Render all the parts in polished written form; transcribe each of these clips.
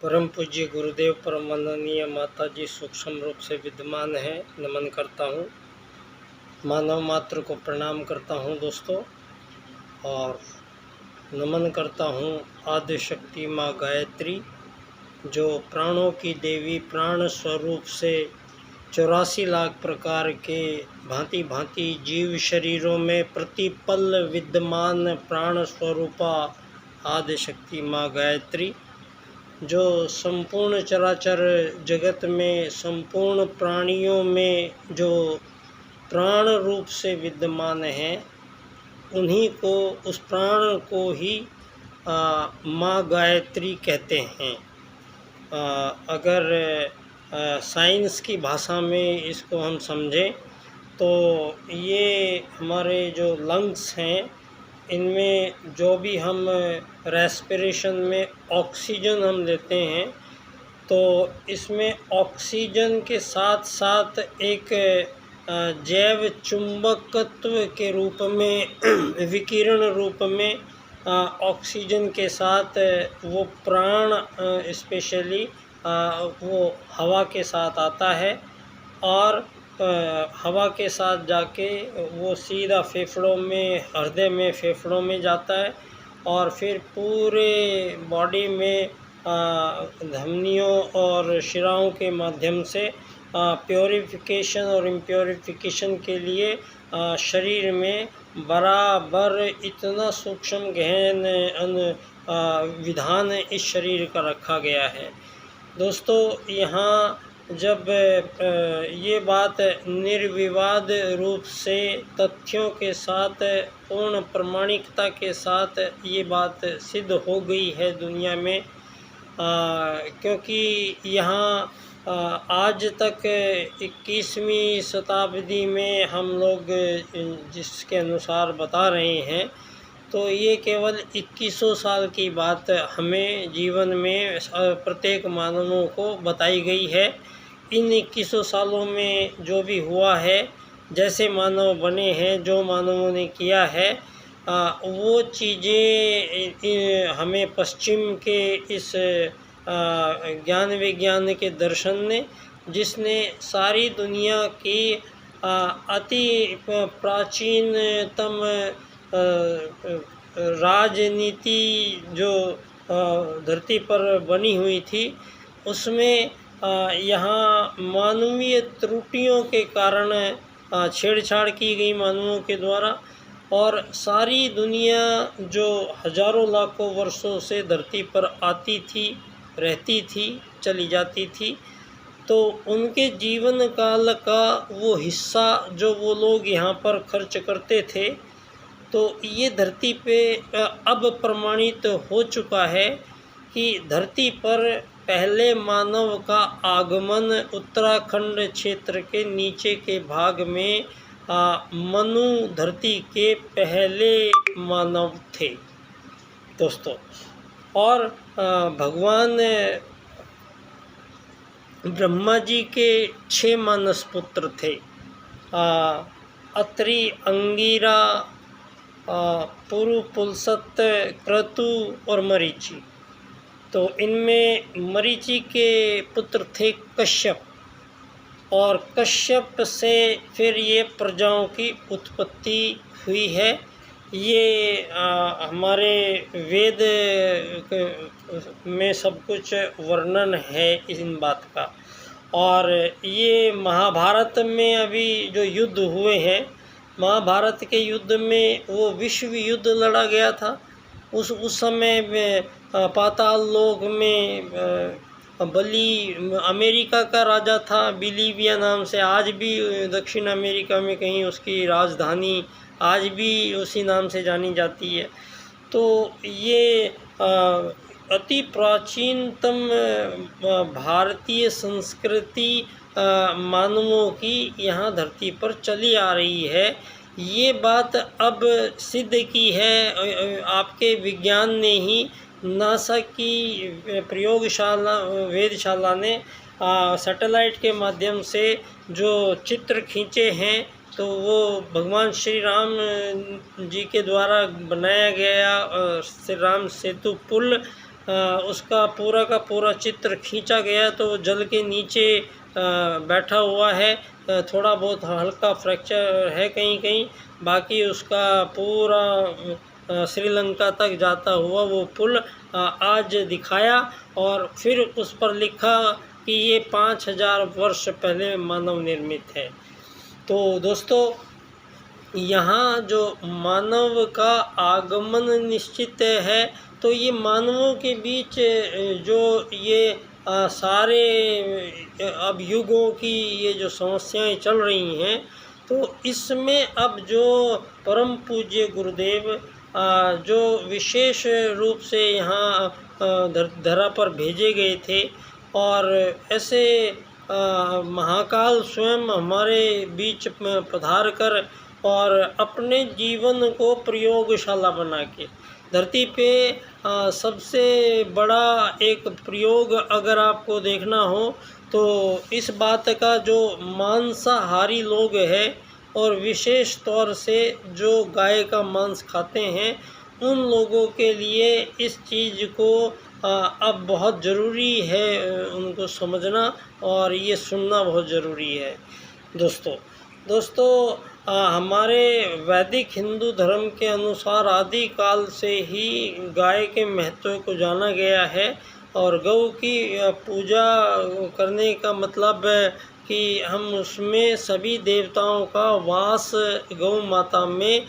परम पूज्य गुरुदेव परम वंदनीय माता जी सूक्ष्म रूप से विद्यमान है। नमन करता हूँ, मानव मात्र को प्रणाम करता हूँ दोस्तों, और नमन करता हूँ आदि शक्ति माँ गायत्री, जो प्राणों की देवी, प्राण स्वरूप से 84 लाख प्रकार के भांति भांति जीव शरीरों में प्रतिपल विद्यमान प्राण स्वरूपा आदि शक्ति माँ गायत्री, जो संपूर्ण चराचर जगत में संपूर्ण प्राणियों में जो प्राण रूप से विद्यमान है, उन्हीं को, उस प्राण को ही माँ गायत्री कहते हैं। अगर साइंस की भाषा में इसको हम समझें तो ये हमारे जो लंग्स हैं, इनमें जो भी हम रेस्पिरेशन में ऑक्सीजन हम लेते हैं, तो इसमें ऑक्सीजन के साथ साथ एक जैव चुंबकत्व के रूप में विकिरण रूप में ऑक्सीजन के साथ वो प्राण स्पेशली वो हवा के साथ आता है, और हवा के साथ जाके वो सीधा फेफड़ों में, हृदय में, फेफड़ों में जाता है, और फिर पूरे बॉडी में धमनियों और शिराओं के माध्यम से प्योरिफिकेशन और इम्प्योरिफिकेशन के लिए शरीर में बराबर इतना सूक्ष्म गहन विधान इस शरीर का रखा गया है। दोस्तों, यहाँ जब ये बात निर्विवाद रूप से तथ्यों के साथ, पूर्ण प्रामाणिकता के साथ ये बात सिद्ध हो गई है दुनिया में, क्योंकि यहाँ आज तक 21वीं शताब्दी में हम लोग जिसके अनुसार बता रहे हैं, तो ये केवल 2100 साल की बात हमें जीवन में प्रत्येक मानवों को बताई गई है। इन 2100 सालों में जो भी हुआ है, जैसे मानव बने हैं, जो मानवों ने किया है, वो चीज़ें हमें पश्चिम के इस ज्ञान विज्ञान के दर्शन ने, जिसने सारी दुनिया की अति प्राचीनतम राजनीति जो धरती पर बनी हुई थी, उसमें यहाँ मानवीय त्रुटियों के कारण छेड़छाड़ की गई मानवों के द्वारा, और सारी दुनिया जो हजारों लाखों वर्षों से धरती पर आती थी, रहती थी, चली जाती थी, तो उनके जीवन काल का वो हिस्सा जो वो लोग यहाँ पर खर्च करते थे, तो ये धरती पे अब प्रमाणित हो चुका है कि धरती पर पहले मानव का आगमन उत्तराखंड क्षेत्र के नीचे के भाग में मनु धरती के पहले मानव थे दोस्तों। और भगवान ब्रह्मा जी के 6 मानस पुत्र थे, अत्रि, अंगिरा, पुरु, पुलसत, क्रतु और मरीचि। तो इनमें मरीचि के पुत्र थे कश्यप, और कश्यप से फिर ये प्रजाओं की उत्पत्ति हुई है। ये हमारे वेद में सब कुछ वर्णन है इन बात का। और ये महाभारत में अभी जो युद्ध हुए हैं, महाभारत के युद्ध में वो विश्व युद्ध लड़ा गया था। उस समय में पाताल लोक में बली अमेरिका का राजा था, बिलीविया नाम से। आज भी दक्षिण अमेरिका में कहीं उसकी राजधानी आज भी उसी नाम से जानी जाती है। तो ये अति प्राचीनतम भारतीय संस्कृति मानवों की यहाँ धरती पर चली आ रही है। ये बात अब सिद्ध की है आपके विज्ञान ने ही। नासा की प्रयोगशाला, वेधशाला ने सैटेलाइट के माध्यम से जो चित्र खींचे हैं, तो वो भगवान श्री राम जी के द्वारा बनाया गया श्री राम सेतु पुल उसका पूरा का पूरा चित्र खींचा गया, तो जल के नीचे बैठा हुआ है। थोड़ा बहुत हल्का फ्रैक्चर है कहीं कहीं, बाकी उसका पूरा श्रीलंका तक जाता हुआ वो पुल आज दिखाया, और फिर उस पर लिखा कि ये 5000 वर्ष पहले मानव निर्मित है। तो दोस्तों, यहाँ जो मानव का आगमन निश्चित है, तो ये मानवों के बीच जो ये सारे अब युगों की ये जो समस्याएं चल रही हैं, तो इसमें अब जो परम पूज्य गुरुदेव जो विशेष रूप से यहाँ धरा पर भेजे गए थे, और ऐसे महाकाल स्वयं हमारे बीच में पधार कर और अपने जीवन को प्रयोगशाला बना के धरती पे सबसे बड़ा एक प्रयोग अगर आपको देखना हो तो इस बात का, जो मांसाहारी लोग हैं और विशेष तौर से जो गाय का मांस खाते हैं, उन लोगों के लिए इस चीज़ को अब बहुत ज़रूरी है उनको समझना, और ये सुनना बहुत ज़रूरी है। दोस्तों हमारे वैदिक हिंदू धर्म के अनुसार आदि काल से ही गाय के महत्व को जाना गया है, और गौ की पूजा करने का मतलब है कि हम उसमें सभी देवताओं का वास गौ माता में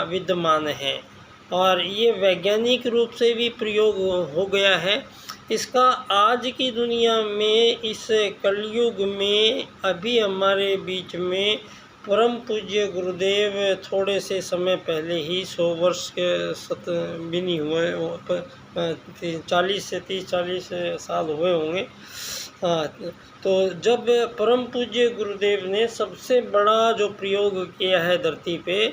विद्यमान है, और ये वैज्ञानिक रूप से भी प्रयोग हो गया है। इसका आज की दुनिया में, इस कलयुग में, अभी हमारे बीच में परम पूज्य गुरुदेव थोड़े से समय पहले ही 100 वर्ष के भी नहीं हुए, 30-40 साल हुए होंगे। तो जब परम पूज्य गुरुदेव ने सबसे बड़ा जो प्रयोग किया है धरती पे,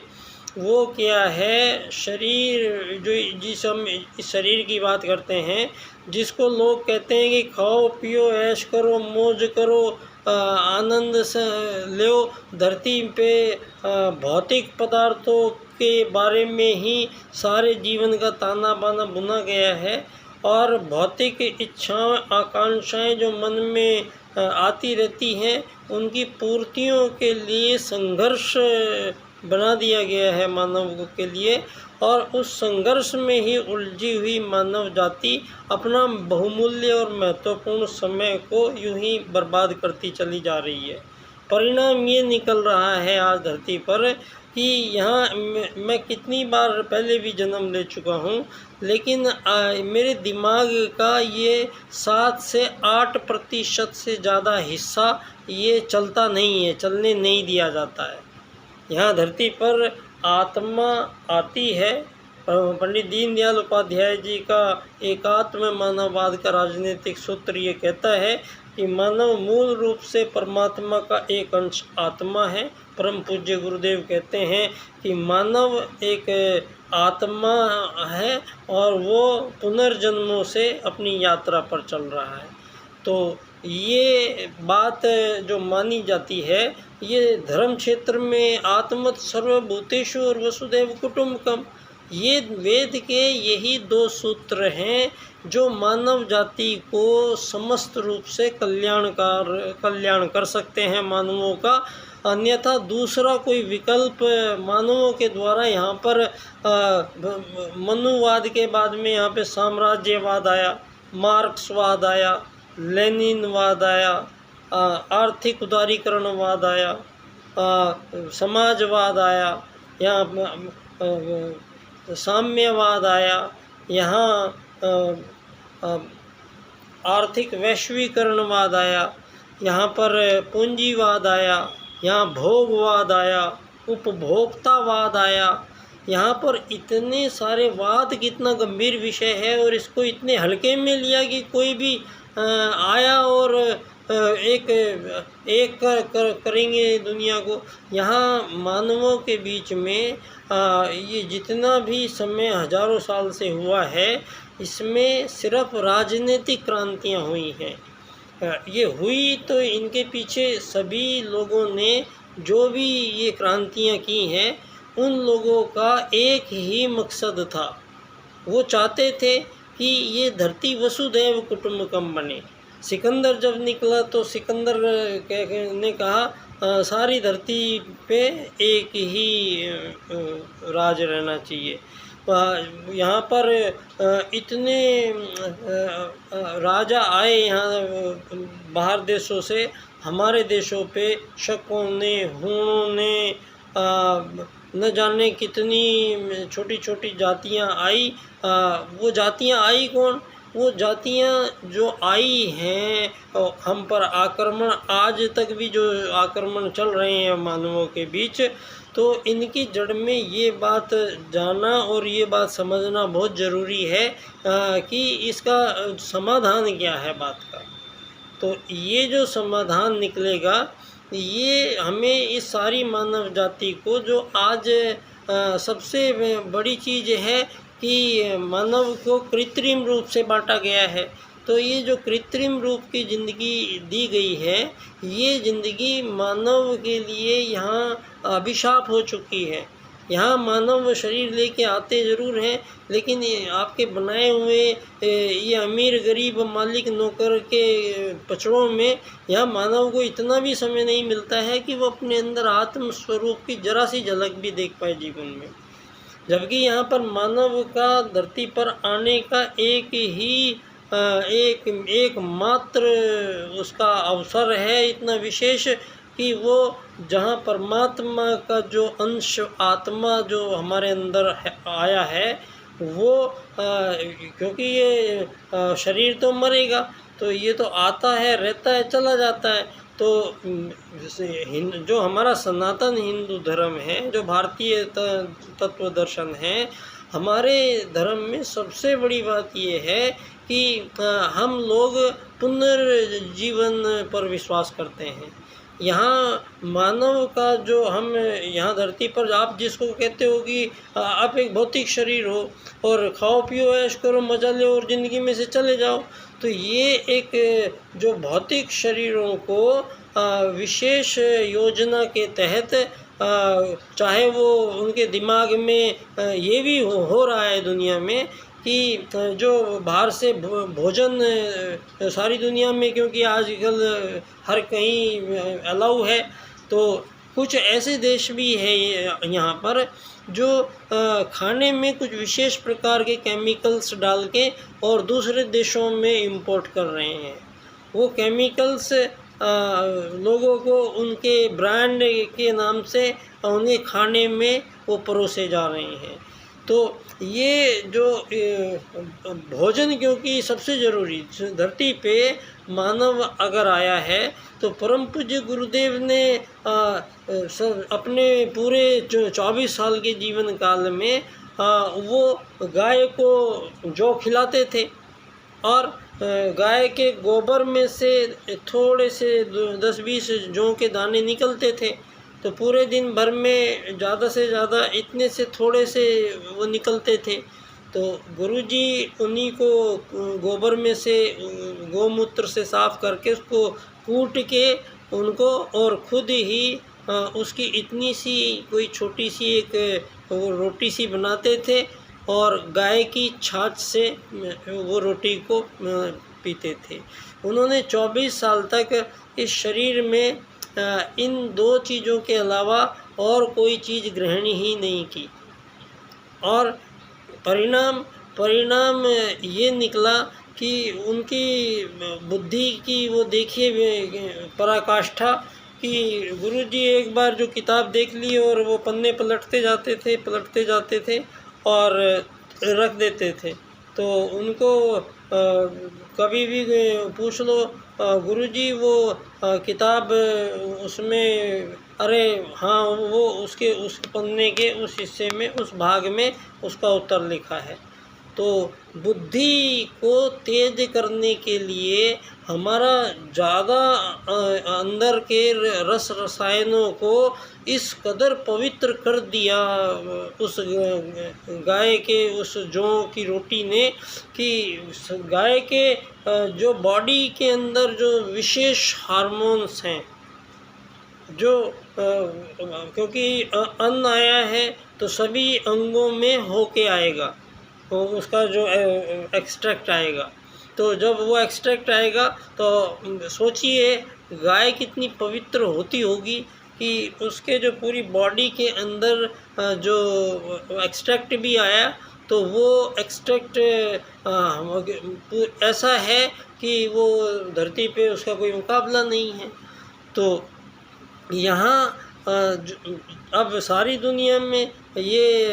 वो क्या है, शरीर जो, जिस हम इस शरीर की बात करते हैं, जिसको लोग कहते हैं कि खाओ पियो ऐश करो मौज करो आनंद से लो, धरती पे भौतिक पदार्थों के बारे में ही सारे जीवन का ताना बाना बुना गया है, और भौतिक इच्छाएं आकांक्षाएं जो मन में आती रहती हैं, उनकी पूर्तियों के लिए संघर्ष बना दिया गया है मानव के लिए, और उस संघर्ष में ही उलझी हुई मानव जाति अपना बहुमूल्य और महत्वपूर्ण समय को यूं ही बर्बाद करती चली जा रही है। परिणाम ये निकल रहा है आज धरती पर कि यहाँ मैं कितनी बार पहले भी जन्म ले चुका हूँ, लेकिन मेरे दिमाग का ये 7 से 8% से ज़्यादा हिस्सा ये चलता नहीं है, चलने नहीं दिया जाता है। यहाँ धरती पर आत्मा आती है। पंडित दीनदयाल उपाध्याय जी का एकात्म मानववाद का राजनीतिक सूत्र ये कहता है कि मानव मूल रूप से परमात्मा का एक अंश आत्मा है। परम पूज्य गुरुदेव कहते हैं कि मानव एक आत्मा है और वो पुनर्जन्मों से अपनी यात्रा पर चल रहा है। तो ये बात जो मानी जाती है, ये धर्म क्षेत्र में आत्मत सर्वभूतेषु और वसुदैव कुटुम्बकम, ये वेद के यही 2 सूत्र हैं जो मानव जाति को समस्त रूप से कल्याण कर सकते हैं मानवों का। अन्यथा दूसरा कोई विकल्प मानवों के द्वारा यहाँ पर मनुवाद के बाद में यहाँ पे साम्राज्यवाद आया, मार्क्सवाद आया, लेनिनवाद आया, आर्थिक उदारीकरणवाद आया, समाजवाद आया, यहाँ साम्यवाद आया, यहाँ आर्थिक वैश्वीकरणवाद आया, यहाँ पर पूंजीवाद आया, यहाँ भोगवाद आया, उपभोक्तावाद आया। यहाँ पर इतने सारे वाद, कितना गंभीर विषय है और इसको इतने हल्के में लिया कि कोई भी आया और एक करेंगे दुनिया को। यहाँ मानवों के बीच में ये जितना भी समय हजारों साल से हुआ है, इसमें सिर्फ राजनीतिक क्रांतियाँ हुई हैं। ये हुई तो इनके पीछे सभी लोगों ने जो भी ये क्रांतियाँ की हैं, उन लोगों का एक ही मकसद था। वो चाहते थे कि ये धरती वसुधैव कुटुंबकम बने। सिकंदर जब निकला तो सिकंदर ने कहा सारी धरती पे एक ही राज रहना चाहिए। यहाँ पर इतने राजा आए यहाँ बाहर देशों से हमारे देशों पे, शकों ने, हूणों ने, न जाने कितनी छोटी छोटी जातियाँ आई। वो जातियाँ आई कौन? वो जातियाँ जो आई हैं हम पर आक्रमण, आज तक भी जो आक्रमण चल रहे हैं मानवों के बीच, तो इनकी जड़ में ये बात जानना और ये बात समझना बहुत ज़रूरी है कि इसका समाधान क्या है बात का। तो ये जो समाधान निकलेगा, ये हमें इस सारी मानव जाति को, जो आज सबसे बड़ी चीज़ है कि मानव को कृत्रिम रूप से बांटा गया है, तो ये जो कृत्रिम रूप की ज़िंदगी दी गई है, ये ज़िंदगी मानव के लिए यहाँ अभिशाप हो चुकी है। यहाँ मानव शरीर लेके आते ज़रूर हैं, लेकिन ये आपके बनाए हुए ये अमीर गरीब मालिक नौकर के पचड़ों में यहाँ मानव को इतना भी समय नहीं मिलता है कि वो अपने अंदर आत्म स्वरूप की जरा सी झलक भी देख पाए जीवन में। जबकि यहाँ पर मानव का धरती पर आने का एक मात्र उसका अवसर है, इतना विशेष कि वो जहाँ परमात्मा का जो अंश आत्मा जो हमारे अंदर आया है, वो क्योंकि ये शरीर तो मरेगा, तो ये तो आता है, रहता है, चला जाता है। तो जो हमारा सनातन हिंदू धर्म है, जो भारतीय तत्व दर्शन है, हमारे धर्म में सबसे बड़ी बात ये है कि हम लोग पुनर्जीवन पर विश्वास करते हैं। यहाँ मानव का जो हम यहाँ धरती पर, आप जिसको कहते हो कि आप एक भौतिक शरीर हो और खाओ पियो ऐश करो मजा लो और ज़िंदगी में से चले जाओ, तो ये एक जो भौतिक शरीरों को विशेष योजना के तहत, चाहे वो उनके दिमाग में ये भी हो रहा है दुनिया में कि जो बाहर से भोजन सारी दुनिया में, क्योंकि आजकल हर कहीं अलाउ है, तो कुछ ऐसे देश भी है यहाँ पर जो खाने में कुछ विशेष प्रकार के केमिकल्स डाल के और दूसरे देशों में इंपोर्ट कर रहे हैं। वो केमिकल्स लोगों को उनके ब्रांड के नाम से उन्हें खाने में वो परोसे जा रहे हैं। तो ये जो भोजन, क्योंकि सबसे ज़रूरी धरती पे मानव अगर आया है, तो परम पूज्य गुरुदेव ने अपने पूरे 24 साल के जीवन काल में वो गाय को जौ खिलाते थे और गाय के गोबर में से थोड़े से 10-20 जौ के दाने निकलते थे, तो पूरे दिन भर में ज़्यादा से ज़्यादा इतने से थोड़े से वो निकलते थे। तो गुरुजी उन्हीं को गोबर में से, गौमूत्र से साफ़ करके उसको कूट के उनको और ख़ुद ही उसकी इतनी सी कोई छोटी सी एक वो रोटी सी बनाते थे और गाय की छाछ से वो रोटी को पीते थे। उन्होंने 24 साल तक इस शरीर में इन 2 चीज़ों के अलावा और कोई चीज़ ग्रहण ही नहीं की और परिणाम ये निकला कि उनकी बुद्धि की वो देखिए पराकाष्ठा कि गुरुजी एक बार जो किताब देख ली और वो पन्ने पलटते जाते थे और रख देते थे। तो उनको कभी भी पूछ लो गुरुजी वो किताब उसमें, अरे हाँ वो उसके उस पन्ने के उस हिस्से में उस भाग में उसका उत्तर लिखा है। तो बुद्धि को तेज करने के लिए हमारा ज़्यादा अंदर के रस रसायनों को इस कदर पवित्र कर दिया उस गाय के उस जौ की रोटी ने कि गाय के जो बॉडी के अंदर जो विशेष हार्मोन्स हैं, जो क्योंकि अन्न आया है तो सभी अंगों में होके आएगा उसका जो एक्सट्रैक्ट आएगा। तो जब वो एक्सट्रैक्ट आएगा तो सोचिए गाय कितनी पवित्र होती होगी कि उसके जो पूरी बॉडी के अंदर जो एक्सट्रैक्ट भी आया तो वो एक्सट्रैक्ट ऐसा है कि वो धरती पे उसका कोई मुकाबला नहीं है। तो यहाँ अब सारी दुनिया में ये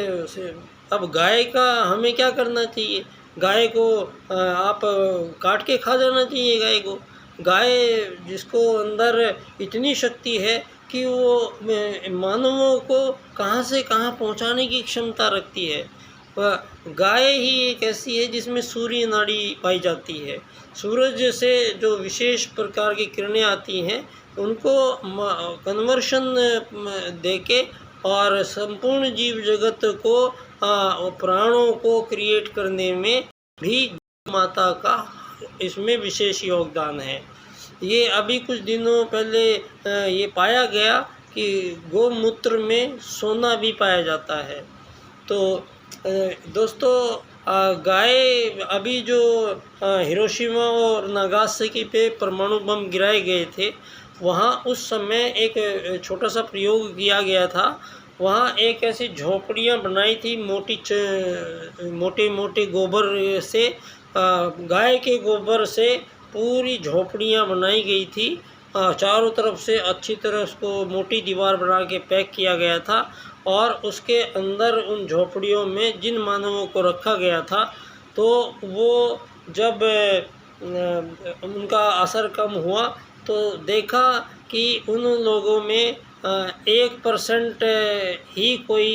अब गाय का हमें क्या करना चाहिए? गाय को आप काट के खा जाना चाहिए गाय को। गाय जिसको अंदर इतनी शक्ति है कि वो मानवों को कहाँ से कहाँ पहुँचाने की क्षमता रखती है। गाय ही एक ऐसी है जिसमें सूर्य नाड़ी पाई जाती है। सूरज से जो विशेष प्रकार की किरणें आती हैं उनको कन्वर्शन देके और संपूर्ण जीव जगत को प्राणों को क्रिएट करने में भी माता का इसमें विशेष योगदान है। ये अभी कुछ दिनों पहले ये पाया गया कि गौमूत्र में सोना भी पाया जाता है। तो दोस्तों गाय अभी जो हिरोशिमा और नागासाकी पे परमाणु बम गिराए गए थे वहाँ उस समय एक छोटा सा प्रयोग किया गया था। वहाँ एक ऐसी झोपड़ियाँ बनाई थी मोटे मोटे गोबर से, गाय के गोबर से पूरी झोपड़ियाँ बनाई गई थी। चारों तरफ से अच्छी तरह उसको मोटी दीवार बना के पैक किया गया था और उसके अंदर उन झोपड़ियों में जिन मानवों को रखा गया था तो वो जब उनका असर कम हुआ तो देखा कि उन लोगों में 1% ही कोई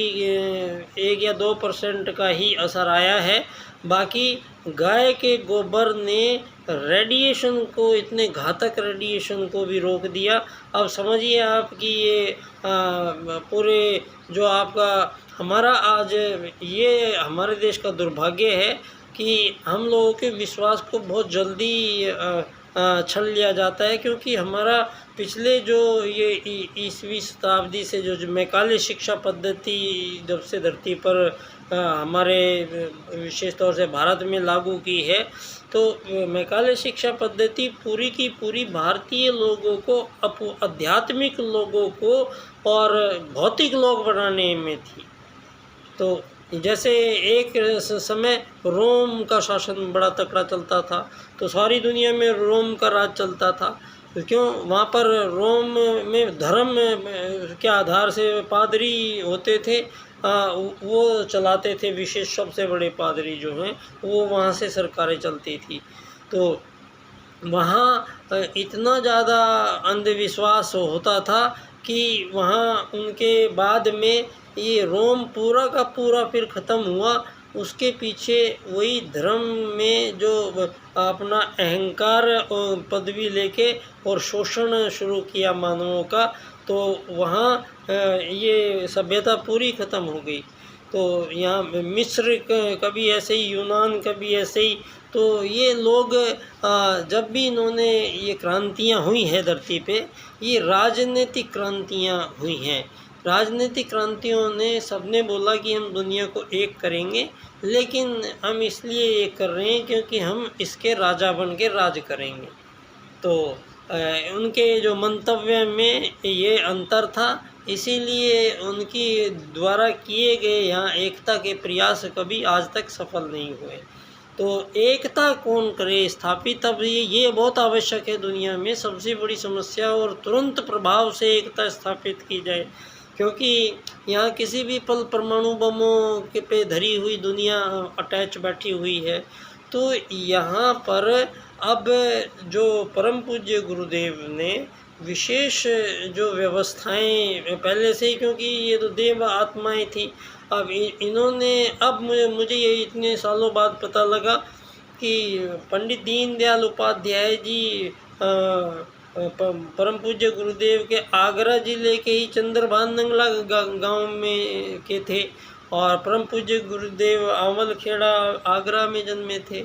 1 या 2% का ही असर आया है। बाकी गाय के गोबर ने रेडिएशन को, इतने घातक रेडिएशन को भी रोक दिया। अब समझिए आप कि ये पूरे जो आपका हमारा आज ये हमारे देश का दुर्भाग्य है कि हम लोगों के विश्वास को बहुत जल्दी छल लिया जाता है, क्योंकि हमारा पिछले जो ये 20वीं शताब्दी से जो मैकाले शिक्षा पद्धति जब से धरती पर हमारे विशेष तौर से भारत में लागू की है, तो मैकाले शिक्षा पद्धति पूरी की पूरी भारतीय लोगों को, आध्यात्मिक लोगों को और भौतिक लोग बनाने में थी। तो जैसे एक समय रोम का शासन बड़ा तकड़ा चलता था, तो सारी दुनिया में रोम का राज चलता था। क्यों? वहाँ पर रोम में धर्म के आधार से पादरी होते थे, वो चलाते थे। विशेष सबसे बड़े पादरी जो हैं वो वहाँ से सरकारें चलती थी। तो वहाँ इतना ज़्यादा अंधविश्वास होता था कि वहाँ उनके बाद में ये रोम पूरा का पूरा फिर ख़त्म हुआ। उसके पीछे वही धर्म में जो अपना अहंकार पदवी लेके और शोषण शुरू किया मानवों का, तो वहाँ ये सभ्यता पूरी ख़त्म हो गई। तो यहाँ मिस्र कभी ऐसे ही, यूनान कभी ऐसे ही। तो ये लोग जब भी इन्होंने ये क्रांतियाँ हुई हैं धरती पे, ये राजनीतिक क्रांतियाँ हुई हैं। राजनीतिक क्रांतियों ने सबने बोला कि हम दुनिया को एक करेंगे, लेकिन हम इसलिए एक कर रहे हैं क्योंकि हम इसके राजा बन के राज करेंगे। तो उनके जो मंतव्य में ये अंतर था, इसीलिए उनकी द्वारा किए गए यहाँ एकता के प्रयास कभी आज तक सफल नहीं हुए। तो एकता कौन करे स्थापित? अब ये बहुत आवश्यक है दुनिया में, सबसे बड़ी समस्या, और तुरंत प्रभाव से एकता स्थापित की जाए, क्योंकि यहाँ किसी भी पल परमाणु बमों के पे धरी हुई दुनिया अटैच बैठी हुई है। तो यहाँ पर अब जो परम पूज्य गुरुदेव ने विशेष जो व्यवस्थाएं पहले से ही, क्योंकि ये तो देव आत्माएं थी, अब इन्होंने, अब मुझे ये इतने सालों बाद पता लगा कि पंडित दीनदयाल उपाध्याय जी परम पूज्य गुरुदेव के आगरा जिले के ही चंद्रभान नंगला गांव में के थे, और परम पूज्य गुरुदेव अमल खेड़ा आगरा में जन्मे थे,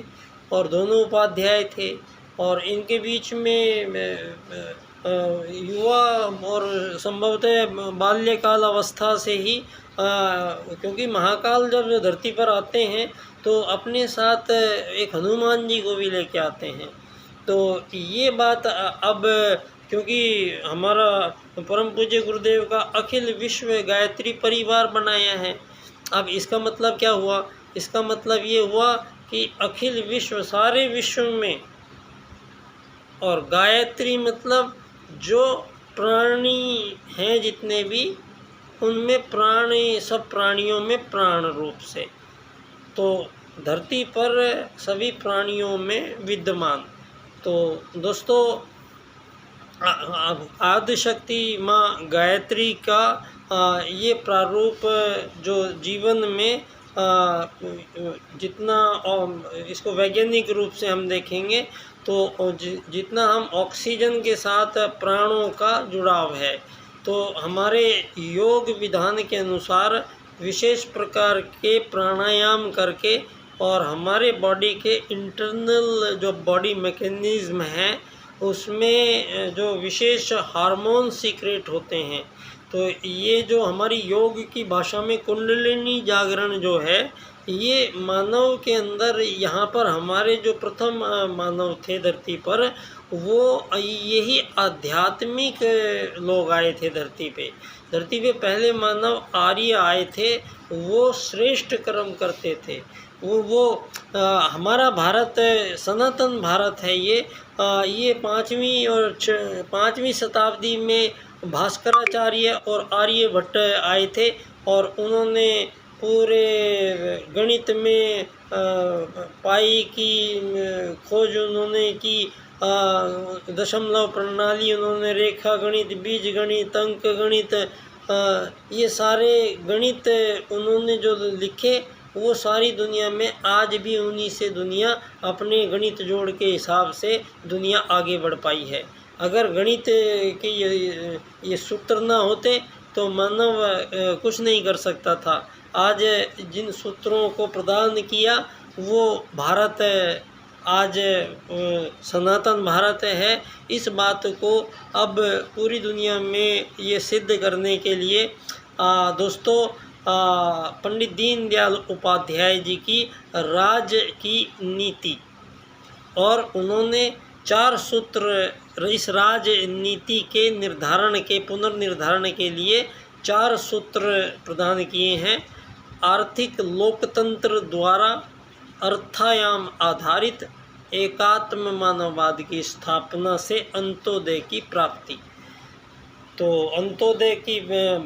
और दोनों उपाध्याय थे। और इनके बीच में युवा और संभवतः बाल्यकाल अवस्था से ही, क्योंकि महाकाल जब धरती पर आते हैं तो अपने साथ एक हनुमान जी को भी लेके आते हैं। तो ये बात अब, क्योंकि हमारा परम पूज्य गुरुदेव का अखिल विश्व गायत्री परिवार बनाया है। अब इसका मतलब क्या हुआ? इसका मतलब ये हुआ कि अखिल विश्व, सारे विश्व में, और गायत्री मतलब जो प्राणी हैं जितने भी, उनमें प्राणी, सब प्राणियों में प्राण रूप से, तो धरती पर सभी प्राणियों में विद्यमान। तो दोस्तों, आदिशक्ति माँ गायत्री का ये प्रारूप जो जीवन में जितना, इसको वैज्ञानिक रूप से हम देखेंगे तो जितना हम ऑक्सीजन के साथ प्राणों का जुड़ाव है, तो हमारे योग विधान के अनुसार विशेष प्रकार के प्राणायाम करके और हमारे बॉडी के इंटरनल जो बॉडी मैकेनिज्म हैं उसमें जो विशेष हार्मोन सीक्रेट होते हैं, तो ये जो हमारी योग की भाषा में कुंडलिनी जागरण जो है, ये मानव के अंदर, यहाँ पर हमारे जो प्रथम मानव थे धरती पर, वो यही आध्यात्मिक लोग आए थे धरती पे। धरती पे पहले मानव आर्य आए थे, वो श्रेष्ठ कर्म करते थे। वो हमारा भारत, सनातन भारत है ये 5वीं शताब्दी में भास्कराचार्य और आर्यभट्ट आए थे और उन्होंने पूरे गणित में पाई की खोज उन्होंने की, दशमलव प्रणाली उन्होंने, रेखा गणित, बीज गणित, अंक गणित, ये सारे गणित उन्होंने जो लिखे, वो सारी दुनिया में आज भी उन्हीं से दुनिया अपने गणित जोड़ के हिसाब से दुनिया आगे बढ़ पाई है। अगर गणित के ये सूत्र ना होते तो मानव कुछ नहीं कर सकता था। आज जिन सूत्रों को प्रदान किया वो भारत आज सनातन भारत है। इस बात को अब पूरी दुनिया में ये सिद्ध करने के लिए दोस्तों पंडित दीनदयाल उपाध्याय जी की राज की नीति, और उन्होंने 4 सूत्र इस राजनीति के निर्धारण के, पुनर्निर्धारण के लिए 4 सूत्र प्रदान किए हैं। आर्थिक लोकतंत्र द्वारा अर्थायाम आधारित एकात्म मानववाद की स्थापना से अंत्योदय की प्राप्ति। तो अंत्योदय की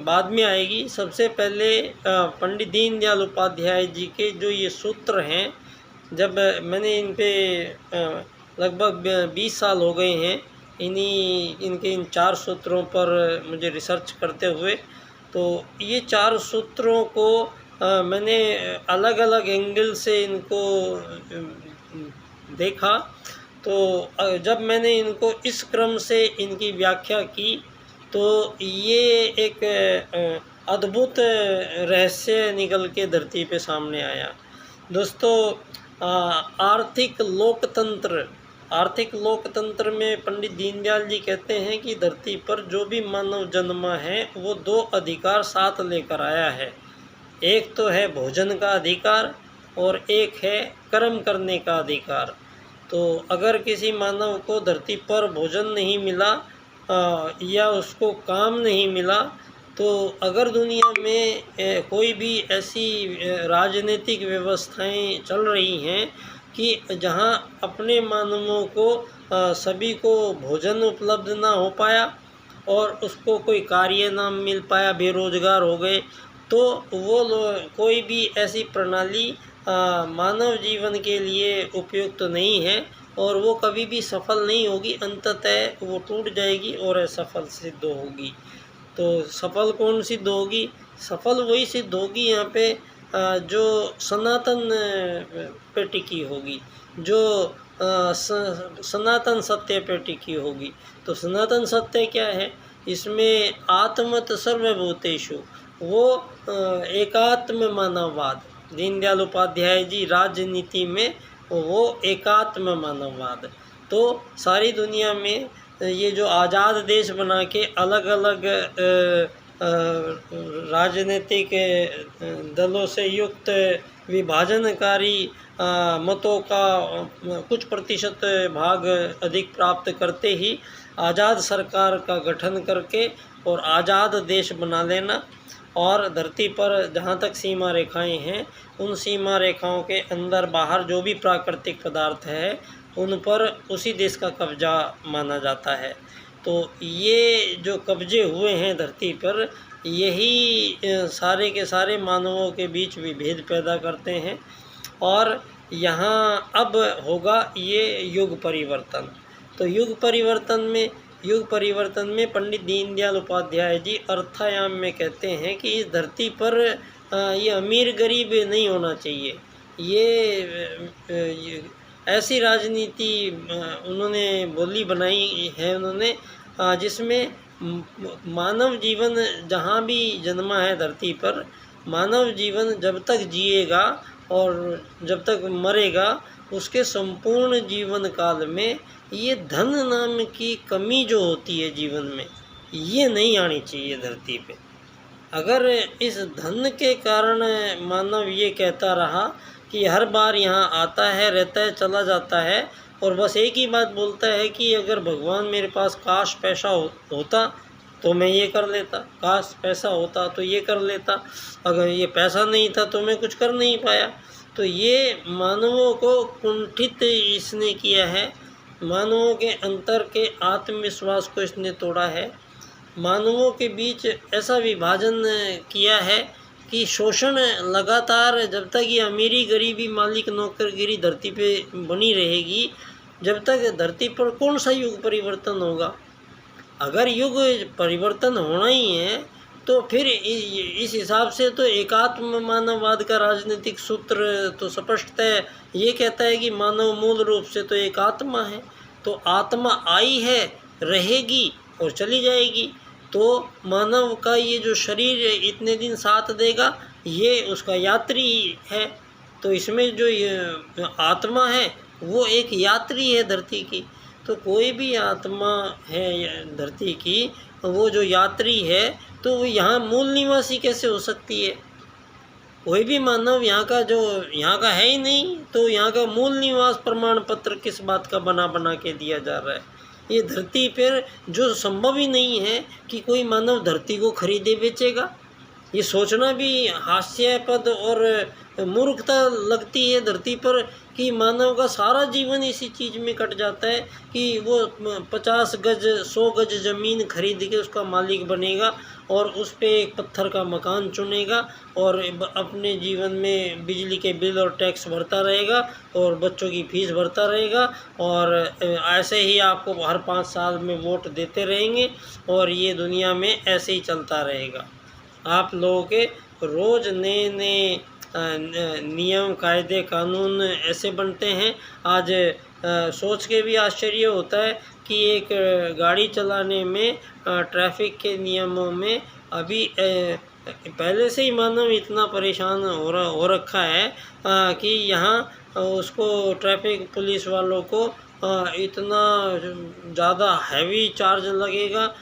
बाद में आएगी। सबसे पहले पंडित दीनदयाल उपाध्याय जी के जो ये सूत्र हैं, जब मैंने इन पे लगभग 20 साल हो गए हैं इनके इन 4 सूत्रों पर मुझे रिसर्च करते हुए, तो ये 4 सूत्रों को मैंने अलग अलग एंगल से इनको देखा। तो जब मैंने इनको इस क्रम से इनकी व्याख्या की तो ये एक अद्भुत रहस्य निकल के धरती पे सामने आया। दोस्तों, आर्थिक लोकतंत्र में पंडित दीनदयाल जी कहते हैं कि धरती पर जो भी मानव जन्मा है वो 2 अधिकार साथ लेकर आया है। एक तो है भोजन का अधिकार और एक है कर्म करने का अधिकार। तो अगर किसी मानव को धरती पर भोजन नहीं मिला या उसको काम नहीं मिला, तो अगर दुनिया में कोई भी ऐसी राजनीतिक व्यवस्थाएं चल रही हैं कि जहां अपने मानवों को सभी को भोजन उपलब्ध ना हो पाया और उसको कोई कार्य ना मिल पाया, बेरोजगार हो गए, तो वो कोई भी ऐसी प्रणाली मानव जीवन के लिए उपयुक्त नहीं है और वो कभी भी सफल नहीं होगी। अंततः वो टूट जाएगी और असफल सिद्ध होगी। तो सफल कौन सिद्ध होगी? सफल वही सिद्ध होगी यहाँ पे जो सनातन पे टिकी होगी, जो सनातन सत्य पे टिकी होगी। तो सनातन सत्य क्या है? इसमें आत्मत सर्वभूतेषु, वो एकात्म मानववाद, दीनदयाल उपाध्याय जी राजनीति में वो एकात्म मानववाद। तो सारी दुनिया में ये जो आज़ाद देश बना के अलग अलग राजनीतिक दलों से युक्त विभाजनकारी मतों का कुछ प्रतिशत भाग अधिक प्राप्त करते ही आज़ाद सरकार का गठन करके और आज़ाद देश बना लेना, और धरती पर जहाँ तक सीमा रेखाएं हैं उन सीमा रेखाओं के अंदर बाहर जो भी प्राकृतिक पदार्थ है उन पर उसी देश का कब्जा माना जाता है। तो ये जो कब्जे हुए हैं धरती पर, यही सारे के सारे मानवों के बीच विभेद पैदा करते हैं। और यहाँ अब होगा ये युग परिवर्तन। तो युग परिवर्तन में पंडित दीनदयाल उपाध्याय जी अर्थायाम में कहते हैं कि इस धरती पर ये अमीर गरीब नहीं होना चाहिए। ये ऐसी राजनीति उन्होंने बोली बनाई है उन्होंने, जिसमें मानव जीवन जहाँ भी जन्मा है धरती पर, मानव जीवन जब तक जिएगा और जब तक मरेगा उसके संपूर्ण जीवन काल में ये धन नाम की कमी जो होती है जीवन में, ये नहीं आनी चाहिए धरती पे। अगर इस धन के कारण मानव ये कहता रहा कि हर बार यहाँ आता है, रहता है, चला जाता है और बस एक ही बात बोलता है कि अगर भगवान मेरे पास काश पैसा होता तो मैं ये कर लेता, काश पैसा होता तो ये कर लेता, अगर ये पैसा नहीं था तो मैं कुछ कर नहीं पाया। तो ये मानवों को कुंठित इसने किया है, मानवों के अंतर के आत्मविश्वास को इसने तोड़ा है, मानवों के बीच ऐसा विभाजन किया है कि शोषण लगातार, जब तक ये अमीरी गरीबी मालिक नौकरगिरी धरती पे बनी रहेगी, जब तक धरती पर कौन सा युग परिवर्तन होगा। अगर युग परिवर्तन होना ही है तो फिर इस हिसाब से तो एकात्म मानववाद का राजनीतिक सूत्र तो स्पष्टतः ये कहता है कि मानव मूल रूप से तो एक आत्मा है। तो आत्मा आई है, रहेगी और चली जाएगी। तो मानव का ये जो शरीर इतने दिन साथ देगा, ये उसका यात्री है। तो इसमें जो ये आत्मा है वो एक यात्री है धरती की। तो कोई भी आत्मा है धरती की, वो जो यात्री है, तो वो यहाँ मूल निवासी कैसे हो सकती है। कोई भी मानव यहाँ का है ही नहीं, तो यहाँ का मूल निवास प्रमाण पत्र किस बात का बना के दिया जा रहा है। ये धरती पर जो संभव ही नहीं है कि कोई मानव धरती को खरीदे बेचेगा। ये सोचना भी हास्यास्पद और मूर्खता लगती है धरती पर कि मानव का सारा जीवन इसी चीज़ में कट जाता है कि वो 50 गज 100 गज ज़मीन खरीद के उसका मालिक बनेगा और उस पे एक पत्थर का मकान चुनेगा और अपने जीवन में बिजली के बिल और टैक्स भरता रहेगा और बच्चों की फीस भरता रहेगा और ऐसे ही आपको हर 5 साल में वोट देते रहेंगे और ये दुनिया में ऐसे ही चलता रहेगा। आप लोगों के रोज़ नए नए नियम कायदे कानून ऐसे बनते हैं। आज सोच के भी आश्चर्य होता है कि एक गाड़ी चलाने में ट्रैफिक के नियमों में अभी पहले से ही मानव इतना परेशान हो रखा है कि यहाँ उसको ट्रैफिक पुलिस वालों को इतना ज़्यादा हैवी चार्ज लगेगा,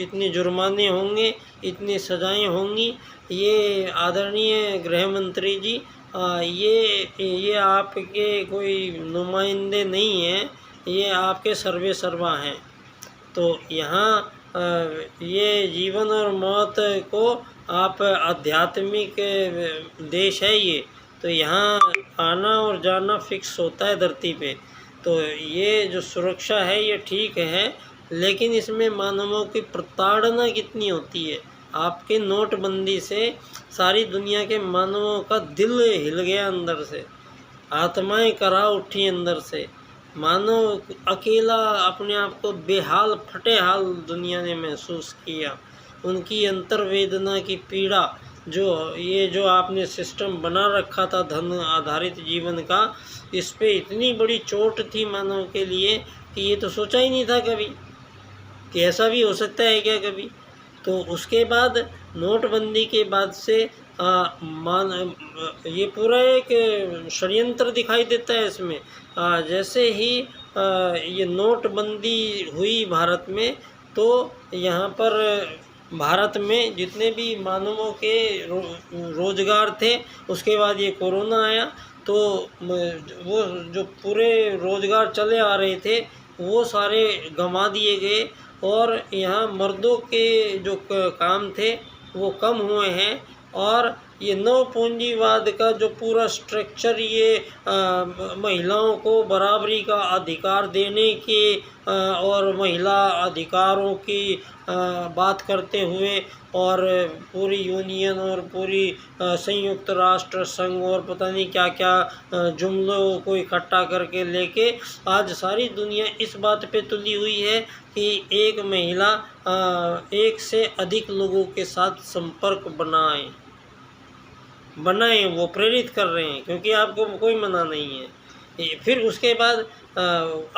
इतने जुर्माने होंगे, इतनी सज़ाएं होंगी। ये आदरणीय गृह मंत्री जी, ये आपके कोई नुमाइंदे नहीं हैं, ये आपके सर्वे सर्वा हैं। तो यहाँ ये जीवन और मौत को आप आध्यात्मिक देश है ये, तो यहाँ आना और जाना फिक्स होता है धरती पे। तो ये जो सुरक्षा है ये ठीक है, लेकिन इसमें मानवों की प्रताड़ना कितनी होती है। आपके नोटबंदी से सारी दुनिया के मानवों का दिल हिल गया अंदर से, आत्माएं करा उठी अंदर से। मानव अकेला अपने आप को बेहाल फटे हाल दुनिया ने महसूस किया। उनकी अंतर्वेदना की पीड़ा, जो आपने सिस्टम बना रखा था धन आधारित जीवन का, इस पे इतनी बड़ी चोट थी मानव के लिए कि ये तो सोचा ही नहीं था कभी कि ऐसा भी हो सकता है क्या कभी। तो उसके बाद नोटबंदी के बाद से ये पूरा एक षड्यंत्र दिखाई देता है इसमें। जैसे ही ये नोटबंदी हुई भारत में, तो यहाँ पर भारत में जितने भी मानवों के रोजगार थे, उसके बाद ये कोरोना आया, तो वो जो पूरे रोजगार चले आ रहे थे वो सारे गंवा दिए गए, और यहाँ मर्दों के जो काम थे वो कम हुए हैं। और ये नव पूंजीवाद का जो पूरा स्ट्रक्चर, ये महिलाओं को बराबरी का अधिकार देने के और महिला अधिकारों की बात करते हुए, और पूरी यूनियन और पूरी संयुक्त राष्ट्र संघ और पता नहीं क्या क्या जुमलों को इकट्ठा करके लेके आज सारी दुनिया इस बात पे तुली हुई है कि एक महिला एक से अधिक लोगों के साथ संपर्क बनाएं, वो प्रेरित कर रहे हैं, क्योंकि आपको कोई मना नहीं है। फिर उसके बाद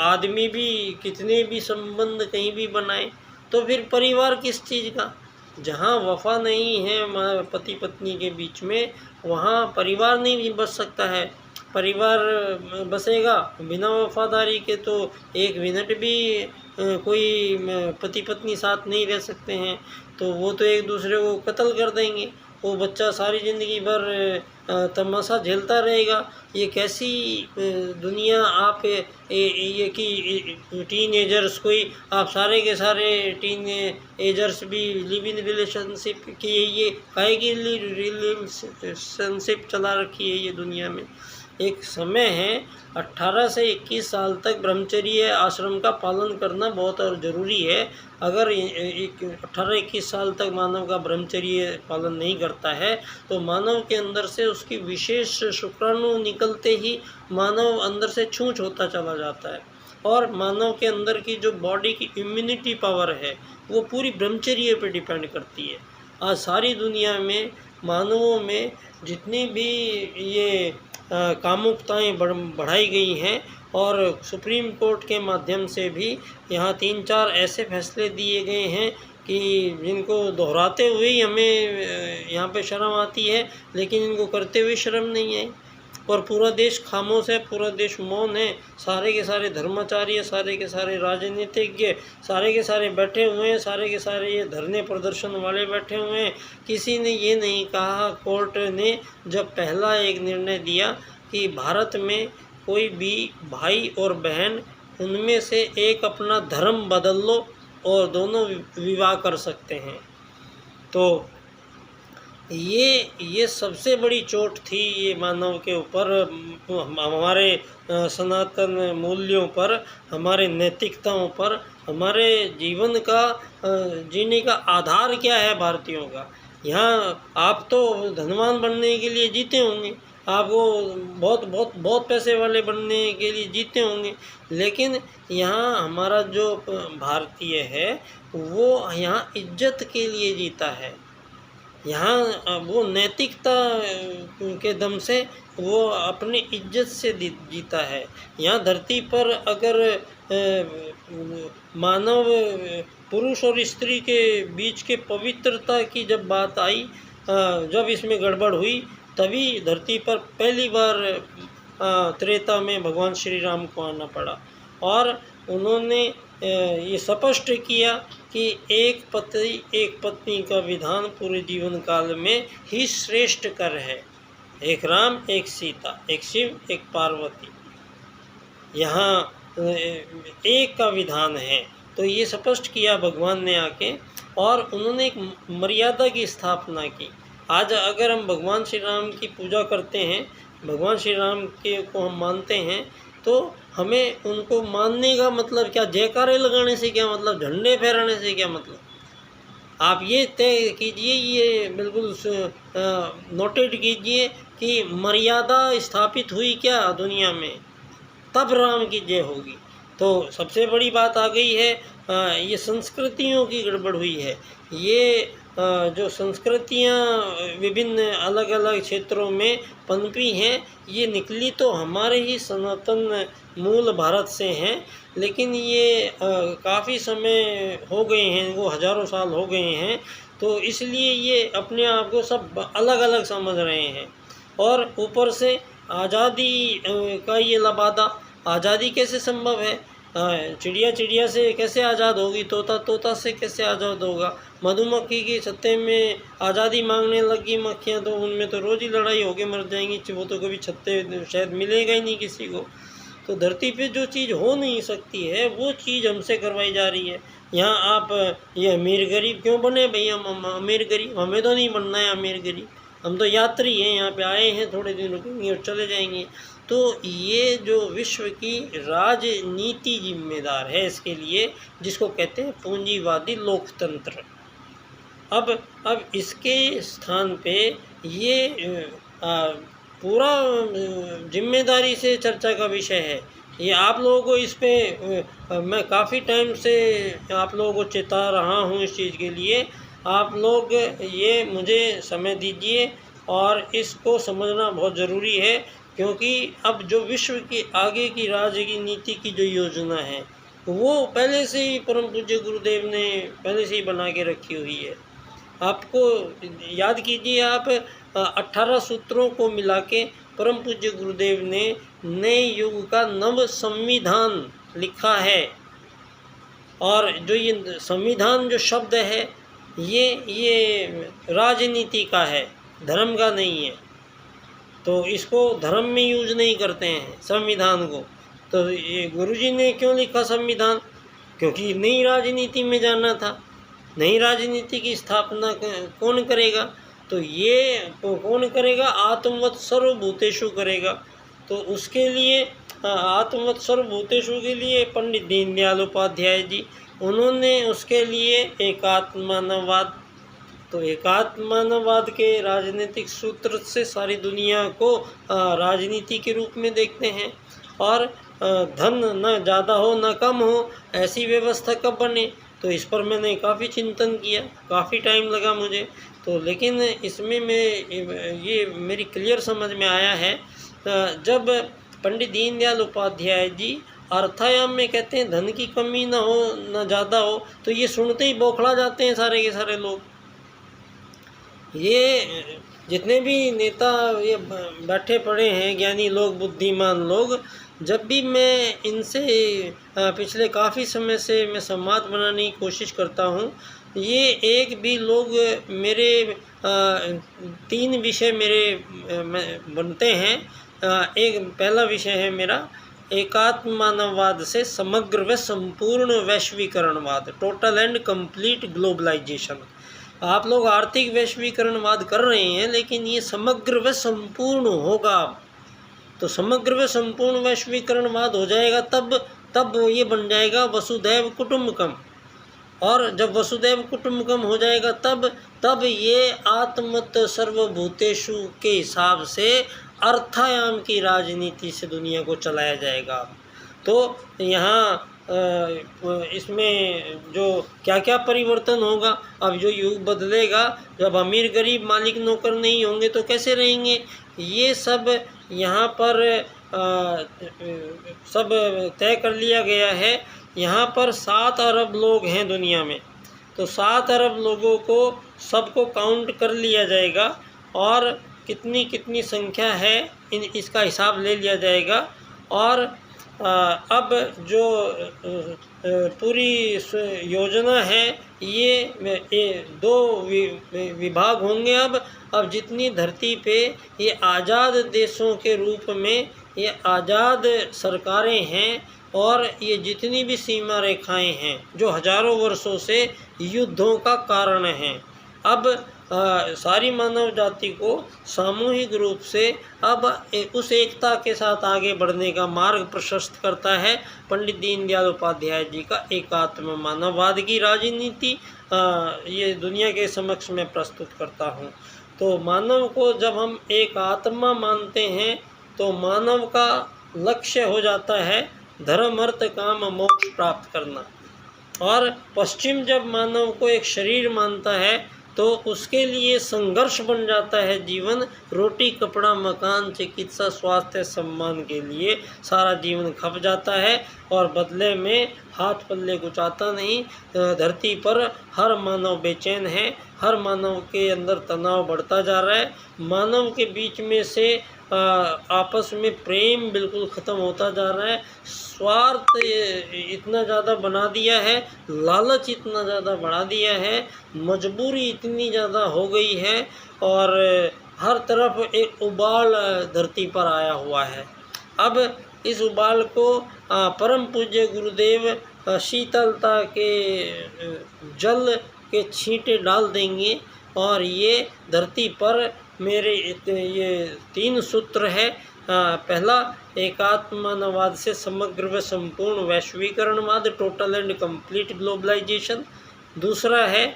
आदमी भी कितने भी संबंध कहीं भी बनाए, तो फिर परिवार किस चीज़ का? जहाँ वफा नहीं है पति पत्नी के बीच में, वहाँ परिवार नहीं बच सकता है। परिवार बसेगा बिना वफादारी के तो एक मिनट भी कोई पति पत्नी साथ नहीं रह सकते हैं, तो वो तो एक दूसरे को कत्ल कर देंगे। वो बच्चा सारी ज़िंदगी भर तमाशा झेलता रहेगा। ये कैसी दुनिया आप ये कि टीनेजर्स कोई आप सारे के सारे टीनेजर्स भी लिव इन रिलेशनशिप की, ये काहे की रिलेशनशिप चला रखी है ये दुनिया में। एक समय है 18 से 21 साल तक ब्रह्मचर्य आश्रम का पालन करना बहुत और ज़रूरी है। अगर 18-21 साल तक मानव का ब्रह्मचर्य पालन नहीं करता है, तो मानव के अंदर से उसकी विशेष शुक्राणु निकलते ही मानव अंदर से छूछ होता चला जाता है, और मानव के अंदर की जो बॉडी की इम्यूनिटी पावर है वो पूरी ब्रह्मचर्य पे डिपेंड करती है। आज सारी दुनिया में मानवों में जितनी भी ये कामुकताएँ बढ़ाई गई हैं, और सुप्रीम कोर्ट के माध्यम से भी यहाँ 3-4 ऐसे फैसले दिए गए हैं कि जिनको दोहराते हुए ही हमें यहाँ पे शर्म आती है, लेकिन इनको करते हुए शर्म नहीं है। और पूरा देश खामोश है, पूरा देश मौन है। सारे के सारे धर्माचार्य, सारे के सारे राजनीतिज्ञ, सारे के सारे बैठे हुए हैं, सारे के सारे ये धरने प्रदर्शन वाले बैठे हुए हैं। किसी ने ये नहीं कहा, कोर्ट ने जब पहला एक निर्णय दिया कि भारत में कोई भी भाई और बहन, उनमें से एक अपना धर्म बदल लो और दोनों विवाह कर सकते हैं, तो ये सबसे बड़ी चोट थी ये मानव के ऊपर, हमारे सनातन मूल्यों पर, हमारे नैतिकताओं पर। हमारे जीवन का जीने का आधार क्या है भारतीयों का? यहाँ आप तो धनवान बनने के लिए जीते होंगे, आपको बहुत पैसे वाले बनने के लिए जीते होंगे, लेकिन यहाँ हमारा जो भारतीय है वो यहाँ इज्जत के लिए जीता है। यहाँ वो नैतिकता के दम से वो अपनी इज्जत से जीता है। यहाँ धरती पर अगर मानव पुरुष और स्त्री के बीच के पवित्रता की जब बात आई, जब इसमें गड़बड़ हुई, तभी धरती पर पहली बार त्रेता में भगवान श्री राम को आना पड़ा, और उन्होंने ये स्पष्ट किया कि एक पत्नी का विधान पूरे जीवन काल में ही श्रेष्ठ कर है। एक राम, एक सीता, एक शिव, एक पार्वती, यहाँ एक का विधान है। तो ये स्पष्ट किया भगवान ने आके, और उन्होंने एक मर्यादा की स्थापना की। आज अगर हम भगवान श्री राम की पूजा करते हैं, भगवान श्री राम के को हम मानते हैं, तो हमें उनको मानने का मतलब क्या? जयकारे लगाने से क्या मतलब? झंडे फहराने से क्या मतलब? आप ये तय कीजिए, ये बिल्कुल नोटेड कीजिए कि मर्यादा स्थापित हुई क्या दुनिया में, तब राम की जय होगी। तो सबसे बड़ी बात आ गई है, ये संस्कृतियों की गड़बड़ हुई है। ये जो संस्कृतियाँ विभिन्न अलग अलग क्षेत्रों में पनपी हैं, ये निकली तो हमारे ही सनातन मूल भारत से हैं, लेकिन ये काफ़ी समय हो गए हैं, वो हज़ारों साल हो गए हैं। तो तो इसलिए ये अपने आप को सब अलग अलग समझ रहे हैं। और ऊपर से आज़ादी का ये लबादा, आज़ादी कैसे संभव है? चिड़िया चिड़िया से कैसे आज़ाद होगी, तोता तोता से कैसे आज़ाद होगा? मधुमक्खी के छत्ते में आज़ादी मांगने लगी मक्खियाँ, तो उनमें तो रोज़ ही लड़ाई होके मर जाएंगी, वो तो कभी छत्ते शायद मिलेगा ही नहीं किसी को। तो धरती पे जो चीज़ हो नहीं सकती है वो चीज़ हमसे करवाई जा रही है। यहाँ आप ये अमीर गरीब क्यों बने भैया? हम अमीर गरीब, हमें तो नहीं बनना है अमीर गरीब, हम तो यात्री हैं, यहाँ पे आए हैं, थोड़े दिन रुकेंगे और चले जाएंगे। तो ये जो विश्व की राजनीति जिम्मेदार है इसके लिए, जिसको कहते हैं पूंजीवादी लोकतंत्र। अब इसके स्थान पे ये पूरा जिम्मेदारी से चर्चा का विषय है। ये आप लोगों को इस पे मैं काफ़ी टाइम से आप लोगों को चेता रहा हूँ इस चीज़ के लिए। आप लोग ये मुझे समय दीजिए और इसको समझना बहुत ज़रूरी है, क्योंकि अब जो विश्व की आगे की राजनीति की जो योजना है वो पहले से ही परम पूज्य गुरुदेव ने पहले से ही बना के रखी हुई है। आपको याद कीजिए, आप 18 सूत्रों को मिला के परम पूज्य गुरुदेव ने नए युग का नव संविधान लिखा है। और जो ये संविधान जो शब्द है ये राजनीति का है, धर्म का नहीं है। तो इसको धर्म में यूज नहीं करते हैं संविधान को। तो ये गुरुजी ने क्यों लिखा संविधान? क्योंकि नई राजनीति में जाना था। नई राजनीति की स्थापना कौन करेगा? तो ये कौन करेगा? आत्मवत् सर्वभूतेषु करेगा। तो उसके लिए आत्मवत् सर्वभूतेषु के लिए पंडित दीनदयाल उपाध्याय जी, उन्होंने उसके लिए एकात्ममानववाद, तो एकात्ममानववाद के राजनीतिक सूत्र से सारी दुनिया को राजनीति के रूप में देखते हैं। और धन न ज़्यादा हो न कम हो, ऐसी व्यवस्था कब बने? तो इस पर मैंने काफ़ी चिंतन किया, काफ़ी टाइम लगा मुझे। तो लेकिन इसमें ये मेरी क्लियर समझ में आया है, जब पंडित दीनदयाल उपाध्याय जी अर्थायाम में कहते हैं धन की कमी न हो न ज़्यादा हो, तो ये सुनते ही बौखला जाते हैं सारे के सारे लोग। ये जितने भी नेता ये बैठे पड़े हैं ज्ञानी लोग, बुद्धिमान लोग, जब भी मैं इनसे पिछले काफ़ी समय से मैं संवाद बनाने की कोशिश करता हूँ, ये एक भी लोग मेरे 3 विषय मेरे बनते हैं। एक पहला विषय है मेरा एकात्ममानववाद से समग्र व संपूर्ण वैश्वीकरणवाद, टोटल एंड कंप्लीट ग्लोबलाइजेशन। आप लोग आर्थिक वैश्वीकरणवाद कर रहे हैं, लेकिन ये समग्र व संपूर्ण होगा। तो समग्र व संपूर्ण वैश्वीकरणवाद हो जाएगा तब ये बन जाएगा वसुधैव कुटुंबकम। और जब वसुधैव कुटुंबकम हो जाएगा तब ये आत्मत सर्वभूतेषु के हिसाब से अर्थायाम की राजनीति से दुनिया को चलाया जाएगा। तो यहाँ इसमें जो क्या क्या परिवर्तन होगा, अब जो युग बदलेगा, जब अमीर गरीब मालिक नौकर नहीं होंगे तो कैसे रहेंगे, ये सब यहाँ पर सब तय कर लिया गया है। यहाँ पर 7 अरब लोग हैं दुनिया में, तो 7 अरब लोगों को सबको काउंट कर लिया जाएगा और कितनी संख्या है इसका हिसाब ले लिया जाएगा। और अब जो पूरी योजना है ये 2 विभाग होंगे। अब जितनी धरती पे ये आज़ाद देशों के रूप में ये आज़ाद सरकारें हैं और ये जितनी भी सीमा रेखाएं हैं जो हजारों वर्षों से युद्धों का कारण हैं, अब सारी मानव जाति को सामूहिक रूप से अब उस एकता के साथ आगे बढ़ने का मार्ग प्रशस्त करता है पंडित दीनदयाल उपाध्याय जी का एकात्म मानववाद की राजनीति। ये दुनिया के समक्ष में प्रस्तुत करता हूँ। तो मानव को जब हम एक आत्मा मानते हैं तो मानव का लक्ष्य हो जाता है धर्म अर्थ काम मोक्ष प्राप्त करना। और पश्चिम जब मानव को एक शरीर मानता है तो उसके लिए संघर्ष बन जाता है जीवन, रोटी कपड़ा मकान चिकित्सा स्वास्थ्य सम्मान के लिए सारा जीवन खप जाता है। और बदले में हाथ पल्ले कुछ आता नहीं। धरती पर हर मानव बेचैन है, हर मानव के अंदर तनाव बढ़ता जा रहा है। मानव के बीच में से आपस में प्रेम बिल्कुल ख़त्म होता जा रहा है। स्वार्थ इतना ज़्यादा बना दिया है, लालच इतना ज़्यादा बढ़ा दिया है, मजबूरी इतनी ज़्यादा हो गई है और हर तरफ एक उबाल धरती पर आया हुआ है। अब इस उबाल को परम पूज्य गुरुदेव शीतलता के जल के छींटे डाल देंगे और ये धरती पर मेरे ये 3 सूत्र है। पहला, एकात्मवाद से समग्र व संपूर्ण वैश्वीकरणवाद, टोटल एंड कंप्लीट ग्लोबलाइजेशन। दूसरा है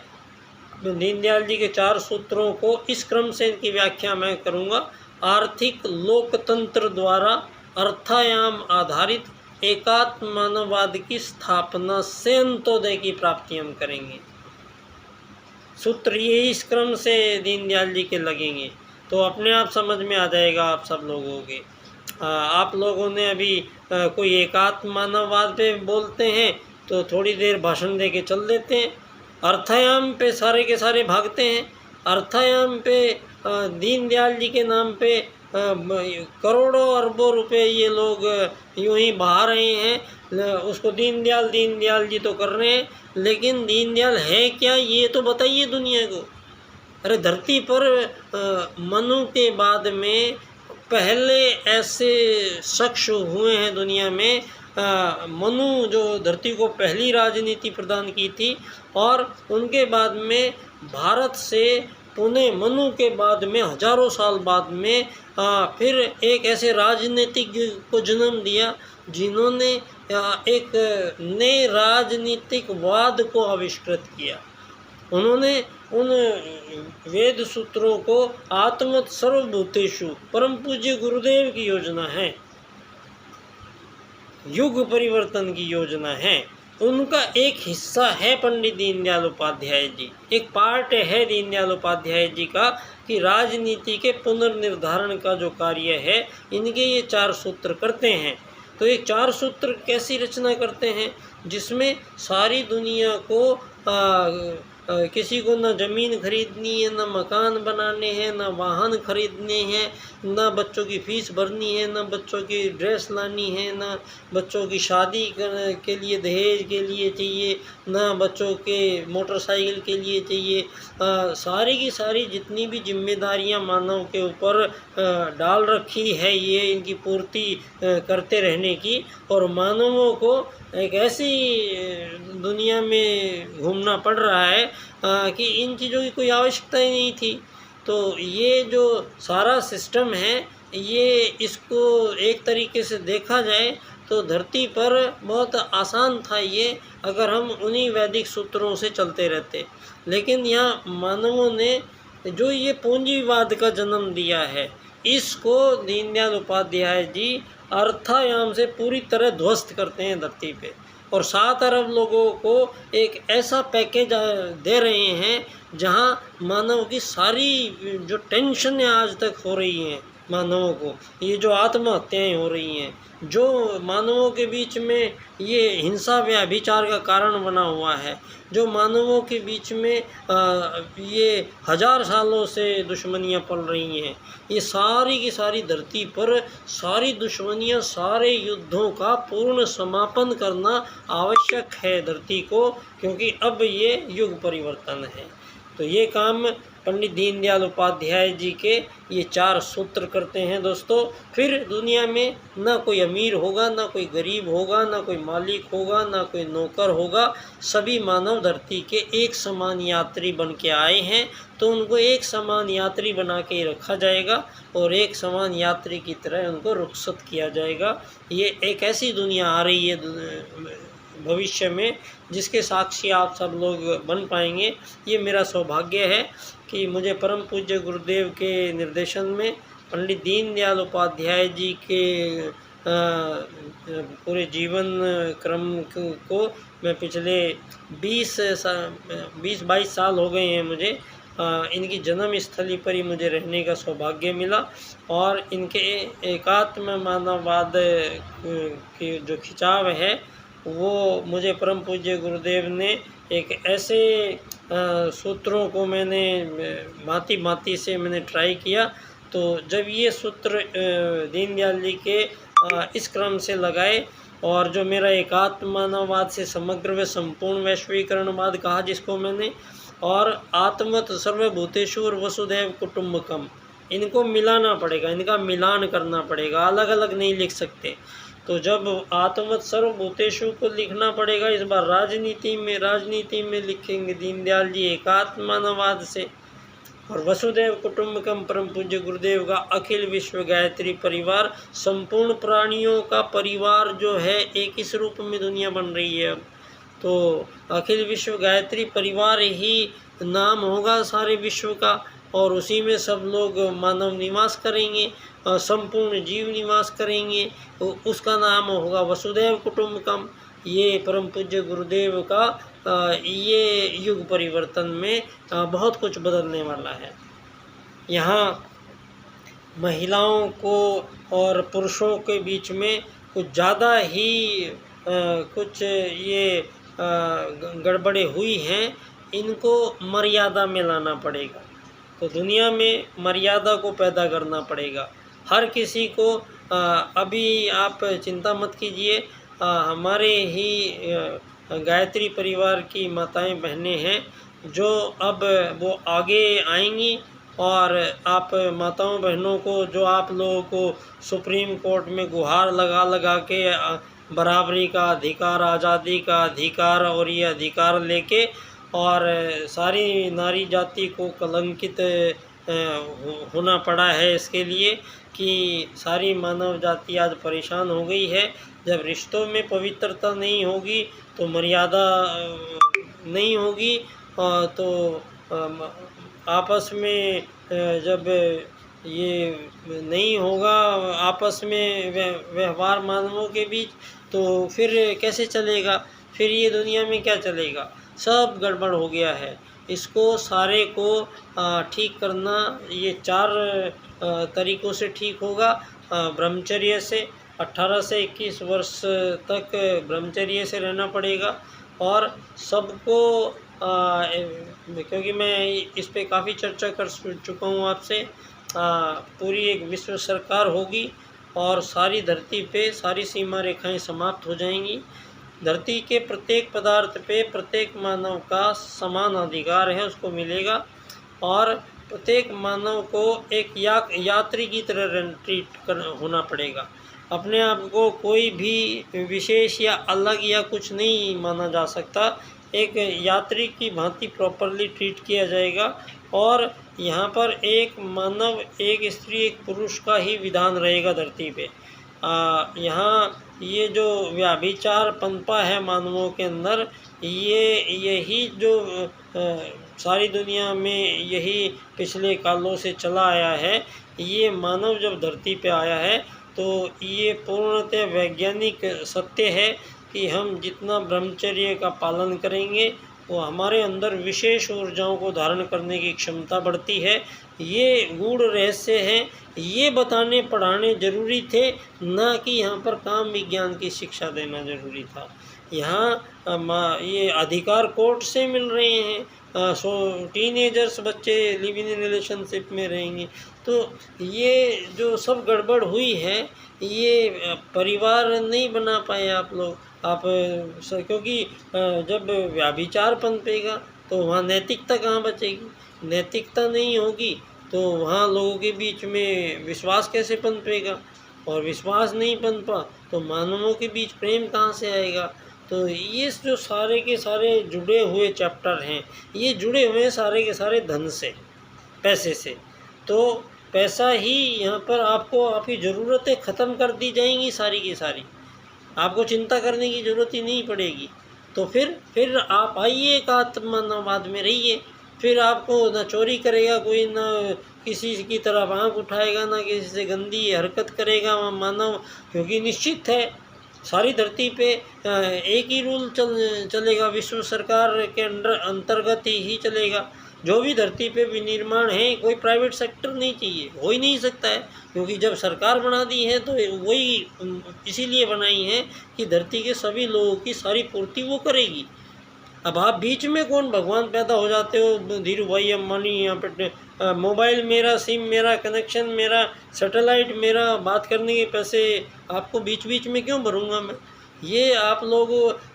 दीनदयाल जी के 4 सूत्रों को इस क्रम से इनकी व्याख्या मैं करूँगा। आर्थिक लोकतंत्र द्वारा अर्थायाम आधारित एकात्म मानववाद की स्थापना से अंत्योदय की प्राप्ति हम करेंगे। सूत्र ये इस क्रम से दीनदयाल जी के लगेंगे तो अपने आप समझ में आ जाएगा आप सब लोगों के। आप लोगों ने अभी कोई एकात्म मानववाद पे बोलते हैं तो थोड़ी देर भाषण दे के चल देते हैं, अर्थायाम पे सारे के सारे भागते हैं। अर्थायाम पे दीनदयाल जी के नाम पे करोड़ों अरबों रुपए ये लोग यूं ही बहा रहे हैं। उसको दीनदयाल दीनदयाल जी तो कर रहे हैं, लेकिन दीनदयाल है क्या ये तो बताइए दुनिया को। अरे धरती पर मनु के बाद में पहले ऐसे शख्स हुए हैं दुनिया में। मनु जो धरती को पहली राजनीति प्रदान की थी और उनके बाद में भारत से पुणे मनु के बाद में हजारों साल बाद में फिर एक ऐसे राजनीतिक को जन्म दिया जिन्होंने एक नए राजनीतिक वाद को आविष्कृत किया। उन्होंने उन वेद सूत्रों को आत्मत सर्वभूतेषु परम पूज्य गुरुदेव की योजना है, युग परिवर्तन की योजना है, उनका एक हिस्सा है पंडित दीनदयाल उपाध्याय जी। एक पार्ट है दीनदयाल उपाध्याय जी का कि राजनीति के पुनर्निर्धारण का जो कार्य है इनके ये 4 सूत्र करते हैं। तो ये 4 सूत्र कैसी रचना करते हैं जिसमें सारी दुनिया को किसी को ना ज़मीन खरीदनी है, ना मकान बनाने हैं, ना वाहन खरीदने हैं, ना बच्चों की फ़ीस भरनी है, ना बच्चों की ड्रेस लानी है, ना बच्चों की शादी के लिए दहेज के लिए चाहिए, ना बच्चों के मोटरसाइकिल के लिए चाहिए। सारी की सारी जितनी भी जिम्मेदारियां मानव के ऊपर डाल रखी है ये इनकी पूर्ति करते रहने की, और मानवों को एक ऐसी दुनिया में घूमना पड़ रहा है कि इन चीज़ों की कोई आवश्यकता ही नहीं थी। तो ये जो सारा सिस्टम है ये इसको एक तरीके से देखा जाए तो धरती पर बहुत आसान था ये, अगर हम उन्हीं वैदिक सूत्रों से चलते रहते। लेकिन यहाँ मानवों ने जो ये पूंजीवाद का जन्म दिया है इसको दीनदयाल उपाध्याय जी अर्थायाम से पूरी तरह ध्वस्त करते हैं धरती पे, और 7 अरब लोगों को एक ऐसा पैकेज दे रहे हैं जहां मानव की सारी जो टेंशन आज तक हो रही हैं मानवों को, ये जो आत्महत्याएं हो रही हैं, जो मानवों के बीच में ये हिंसा व्यभिचार का कारण बना हुआ है, जो मानवों के बीच में ये 1000 सालों से दुश्मनियां पल रही हैं, ये सारी की सारी धरती पर सारी दुश्मनियां, सारे युद्धों का पूर्ण समापन करना आवश्यक है धरती को, क्योंकि अब ये युग परिवर्तन है। तो ये काम पंडित दीनदयाल उपाध्याय जी के ये 4 सूत्र करते हैं दोस्तों। फिर दुनिया में ना कोई अमीर होगा, ना कोई गरीब होगा, ना कोई मालिक होगा, ना कोई नौकर होगा, सभी मानव धरती के एक समान यात्री बन के आए हैं, तो उनको एक समान यात्री बना के रखा जाएगा और एक समान यात्री की तरह उनको रुखसत किया जाएगा। ये एक ऐसी दुनिया आ रही है भविष्य में जिसके साक्षी आप सब लोग बन पाएंगे। ये मेरा सौभाग्य है कि मुझे परम पूज्य गुरुदेव के निर्देशन में पंडित दीनदयाल उपाध्याय जी के पूरे जीवन क्रम को मैं पिछले 20-22 साल हो गए हैं मुझे इनकी जन्म स्थली पर ही मुझे रहने का सौभाग्य मिला और इनके एकात्म मानववाद की जो खिंचाव है वो मुझे परम पूज्य गुरुदेव ने एक ऐसे सूत्रों को मैंने भांति से मैंने ट्राई किया। तो जब ये सूत्र दीनदयाल जी के इस क्रम से लगाए और जो मेरा एकात्म मानववाद से समग्र व संपूर्ण वैश्वीकरणवाद कहा जिसको मैंने, और आत्मवत सर्वभूतेषु और वसुधैव कुटुम्बकम, इनको मिलाना पड़ेगा, इनका मिलान करना पड़ेगा, अलग अलग नहीं लिख सकते। तो जब आत्मवत सर्वभूतेषु को लिखना पड़ेगा, इस बार राजनीति में लिखेंगे दीनदयाल जी एकात्म मानववाद से, और वसुधैव कुटुम्बकम परम पूज्य गुरुदेव का अखिल विश्व गायत्री परिवार, संपूर्ण प्राणियों का परिवार जो है एक इस रूप में दुनिया बन रही है अब। तो अखिल विश्व गायत्री परिवार ही नाम होगा सारे विश्व का, और उसी में सब लोग मानव निवास करेंगे, संपूर्ण जीव निवास करेंगे, तो उसका नाम होगा वसुधैव कुटुम्बकम। ये परम पूज्य गुरुदेव का ये युग परिवर्तन में बहुत कुछ बदलने वाला है। यहाँ महिलाओं को और पुरुषों के बीच में कुछ ज़्यादा ही कुछ ये गड़बड़े हुई हैं, इनको मर्यादा में लाना पड़ेगा। तो दुनिया में मर्यादा को पैदा करना पड़ेगा हर किसी को। अभी आप चिंता मत कीजिए, हमारे ही गायत्री परिवार की माताएं बहनें हैं जो अब वो आगे आएंगी, और आप माताओं बहनों को, जो आप लोगों को सुप्रीम कोर्ट में गुहार लगा के बराबरी का अधिकार, आज़ादी का अधिकार और ये अधिकार लेके और सारी नारी जाति को कलंकित होना पड़ा है इसके लिए कि सारी मानव जाति आज परेशान हो गई है। जब रिश्तों में पवित्रता नहीं होगी तो मर्यादा नहीं होगी, तो आपस में जब ये नहीं होगा आपस में व्यवहार मानवों के बीच, तो फिर कैसे चलेगा, फिर ये दुनिया में क्या चलेगा, सब गड़बड़ हो गया है। इसको सारे को ठीक करना ये 4 तरीक़ों से ठीक होगा। ब्रह्मचर्य से 18 से 21 वर्ष तक ब्रह्मचर्य से रहना पड़ेगा, और सबको क्योंकि मैं इस पे काफ़ी चर्चा कर चुका हूँ आपसे, पूरी एक विश्व सरकार होगी और सारी धरती पे सारी सीमा रेखाएं समाप्त हो जाएंगी। धरती के प्रत्येक पदार्थ पे प्रत्येक मानव का समान अधिकार है, उसको मिलेगा, और प्रत्येक मानव को एक यात्री की तरह ट्रीट होना पड़ेगा। अपने आप को कोई भी विशेष या अलग या कुछ नहीं माना जा सकता, एक यात्री की भांति प्रॉपरली ट्रीट किया जाएगा। और यहाँ पर एक मानव, एक स्त्री, एक पुरुष का ही विधान रहेगा धरती पे। यहाँ ये जो व्याभिचार पनपा है मानवों के अंदर, यही जो सारी दुनिया में यही पिछले कालों से चला आया है। ये मानव जब धरती पे आया है तो ये पूर्णतः वैज्ञानिक सत्य है कि हम जितना ब्रह्मचर्य का पालन करेंगे वो हमारे अंदर विशेष ऊर्जाओं को धारण करने की क्षमता बढ़ती है। ये गूढ़ रहस्य हैं, ये बताने पढ़ाने जरूरी थे, ना कि यहाँ पर काम विज्ञान की शिक्षा देना जरूरी था। यहाँ ये अधिकार कोर्ट से मिल रहे हैं, टीनेजर्स बच्चे लिव इन रिलेशनशिप में रहेंगे। तो ये जो सब गड़बड़ हुई है, ये परिवार नहीं बना पाए आप लोग, क्योंकि जब व्याभिचार पनपेगा तो वहाँ नैतिकता कहाँ बचेगी, नैतिकता नहीं होगी तो वहाँ लोगों के बीच में विश्वास कैसे पनपेगा, और विश्वास नहीं पनपा तो मानवों के बीच प्रेम कहाँ से आएगा। तो ये जो सारे के सारे जुड़े हुए चैप्टर हैं, ये जुड़े हुए हैं सारे के सारे धन से, पैसे से। तो पैसा ही यहाँ पर आपकी ज़रूरतें ख़त्म कर दी जाएंगी सारी की सारी, आपको चिंता करने की ज़रूरत ही नहीं पड़ेगी। तो फिर आप आइए एकात्म मानववाद में रहिए, फिर आपको ना चोरी करेगा कोई, ना किसी की तरफ आँख उठाएगा, ना किसी से गंदी हरकत करेगा मानव, क्योंकि निश्चित है सारी धरती पे एक ही रूल चलेगा, विश्व सरकार के अंतर्गत ही चलेगा। जो भी धरती पे विनिर्माण है, कोई प्राइवेट सेक्टर नहीं चाहिए, हो ही नहीं सकता है, क्योंकि जब सरकार बना दी है तो वही इसीलिए बनाई है कि धरती के सभी लोगों की सारी पूर्ति वो करेगी। अब आप बीच में कौन भगवान पैदा हो जाते हो, धीरू भाई अंबानी, यहाँ पे मोबाइल मेरा, सिम मेरा, कनेक्शन मेरा, सैटेलाइट मेरा, बात करने के पैसे आपको बीच बीच में क्यों भरूंगा मैं। ये आप लोग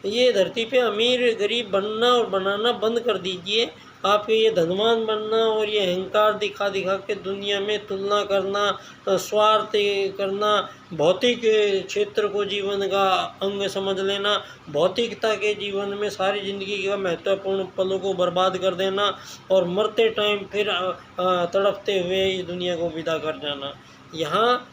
ये धरती पे अमीर गरीब बनना और बनाना बंद कर दीजिए। आप ये धनवान बनना और ये अहंकार दिखा दिखा के दुनिया में तुलना करना, स्वार्थ करना, भौतिक क्षेत्र को जीवन का अंग समझ लेना, भौतिकता के जीवन में सारी ज़िंदगी का महत्वपूर्ण पलों को बर्बाद कर देना और मरते टाइम फिर तड़पते हुए इस दुनिया को विदा कर जाना। यहाँ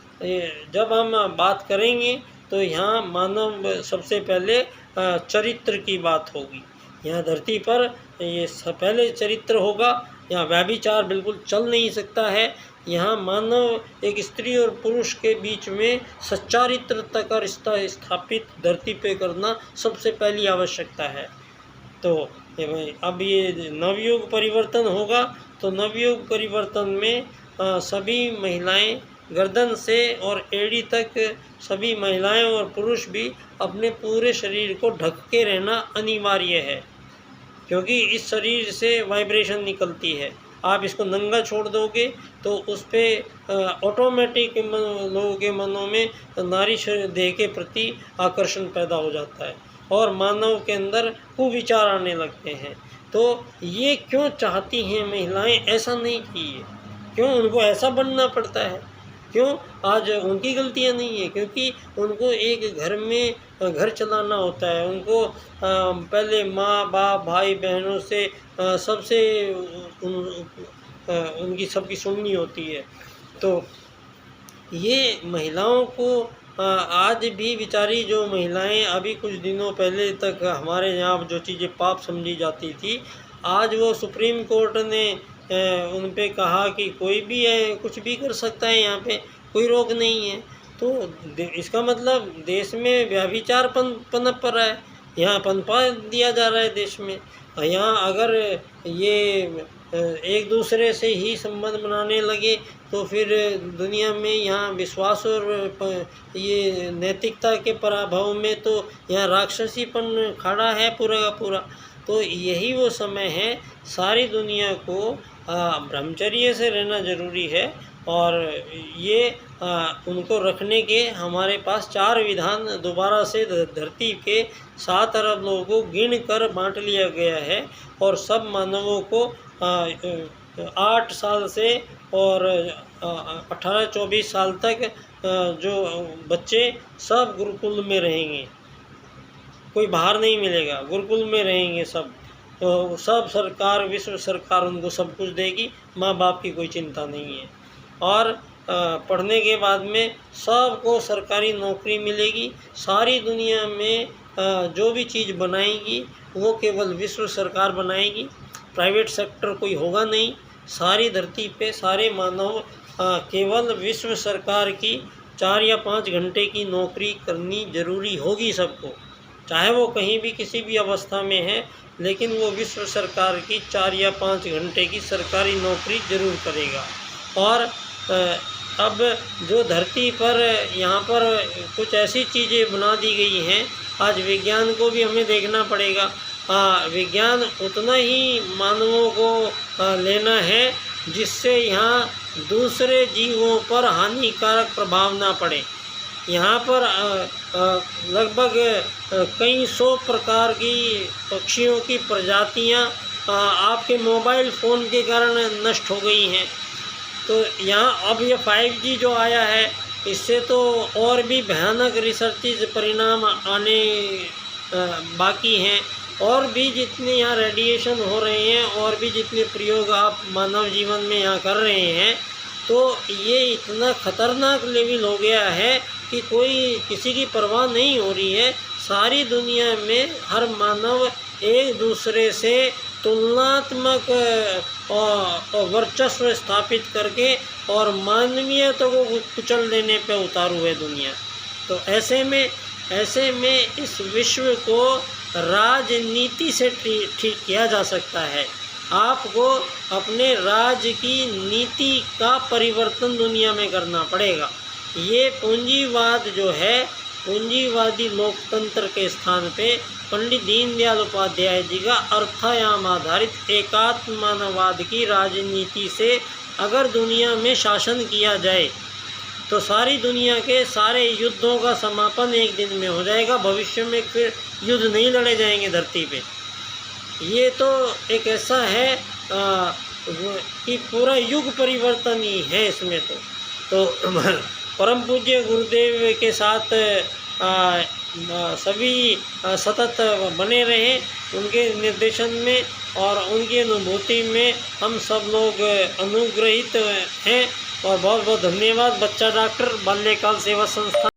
जब हम बात करेंगे तो यहाँ मानव सबसे पहले चरित्र की बात होगी। यहाँ धरती पर ये पहले चरित्र होगा। यहाँ व्यभिचार बिल्कुल चल नहीं सकता है। यहाँ मानव एक स्त्री और पुरुष के बीच में सच्चारित्रता का रिश्ता स्थापित धरती पे करना सबसे पहली आवश्यकता है। तो अब ये नवयुग परिवर्तन होगा, तो नवयुग परिवर्तन में सभी महिलाएं गर्दन से और एड़ी तक सभी महिलाएं और पुरुष भी अपने पूरे शरीर को ढक के रहना अनिवार्य है, क्योंकि इस शरीर से वाइब्रेशन निकलती है। आप इसको नंगा छोड़ दोगे तो उस पर ऑटोमेटिक लोगों के मनों में नारी देह के प्रति आकर्षण पैदा हो जाता है और मानव के अंदर कुविचार आने लगते हैं। तो ये क्यों चाहती हैं महिलाएं ऐसा नहीं चाहिए, क्यों उनको ऐसा बनना पड़ता है, क्यों आज उनकी गलतियां नहीं है, क्योंकि उनको एक घर में घर चलाना होता है। उनको पहले माँ बाप भाई बहनों से सबसे उनकी सबकी सुननी होती है। तो ये महिलाओं को आज भी बेचारी जो महिलाएं अभी कुछ दिनों पहले तक हमारे यहाँ जो चीज़ें पाप समझी जाती थी, आज वो सुप्रीम कोर्ट ने उन पे कहा कि कोई भी है, कुछ भी कर सकता है, यहाँ पे कोई रोक नहीं है। तो इसका मतलब देश में व्यभिचार पनप रहा है, यहाँ पनपा दिया जा रहा है देश में। यहाँ अगर ये एक दूसरे से ही संबंध बनाने लगे तो फिर दुनिया में यहाँ विश्वास और ये नैतिकता के पराभव में तो यहाँ राक्षसीपन खड़ा है पूरा का पूरा। तो यही वो समय है, सारी दुनिया को ब्रह्मचर्य से रहना ज़रूरी है और ये उनको रखने के हमारे पास 4 विधान दोबारा से धरती के 7 अरब लोगों को गिन कर बांट लिया गया है और सब मानवों को 8 साल से और 18-24 साल तक जो बच्चे सब गुरुकुल में रहेंगे, कोई बाहर नहीं मिलेगा, गुरुकुल में रहेंगे सब। तो सब सरकार, विश्व सरकार उनको सब कुछ देगी, माँ बाप की कोई चिंता नहीं है। और पढ़ने के बाद में सबको सरकारी नौकरी मिलेगी। सारी दुनिया में जो भी चीज़ बनाएगी वो केवल विश्व सरकार बनाएगी, प्राइवेट सेक्टर कोई होगा नहीं। सारी धरती पे सारे मानव केवल विश्व सरकार की 4 या 5 घंटे की नौकरी करनी ज़रूरी होगी सबको, चाहे वो कहीं भी किसी भी अवस्था में है, लेकिन वो विश्व सरकार की 4 या 5 घंटे की सरकारी नौकरी ज़रूर करेगा। और अब जो धरती पर यहाँ पर कुछ ऐसी चीज़ें बना दी गई हैं, आज विज्ञान को भी हमें देखना पड़ेगा। विज्ञान उतना ही मानवों को लेना है जिससे यहाँ दूसरे जीवों पर हानिकारक प्रभाव ना पड़े। यहाँ पर लगभग कई 100 प्रकार की पक्षियों की प्रजातियाँ आपके मोबाइल फ़ोन के कारण नष्ट हो गई हैं। तो यहाँ अब ये 5G जो आया है, इससे तो और भी भयानक रिसर्च परिणाम आने बाकी हैं। और भी जितने यहाँ रेडिएशन हो रहे हैं और भी जितने प्रयोग आप मानव जीवन में यहाँ कर रहे हैं, तो ये इतना ख़तरनाक लेवल हो गया है कि कोई किसी की परवाह नहीं हो रही है। सारी दुनिया में हर मानव एक दूसरे से तुलनात्मक वर्चस्व स्थापित करके और मानवीयता को कुचल देने पे उतारू है दुनिया। तो ऐसे में इस विश्व को राजनीति से ठीक किया जा सकता है। आपको अपने राज्य की नीति का परिवर्तन दुनिया में करना पड़ेगा। ये पूंजीवाद जो है, पूंजीवादी लोकतंत्र के स्थान पे पंडित दीनदयाल उपाध्याय जी का अर्थायाम आधारित एकात्म मानववाद की राजनीति से अगर दुनिया में शासन किया जाए तो सारी दुनिया के सारे युद्धों का समापन एक दिन में हो जाएगा। भविष्य में फिर युद्ध नहीं लड़े जाएंगे धरती पे। ये तो एक ऐसा है कि पूरा युग परिवर्तन ही है इसमें। तो परम पूज्य गुरुदेव के साथ सभी सतत बने रहें उनके निर्देशन में और उनकी अनुभूति में हम सब लोग अनुग्रहित हैं। और बहुत बहुत धन्यवाद बच्चा डॉक्टर बाल्यकाल सेवा संस्था।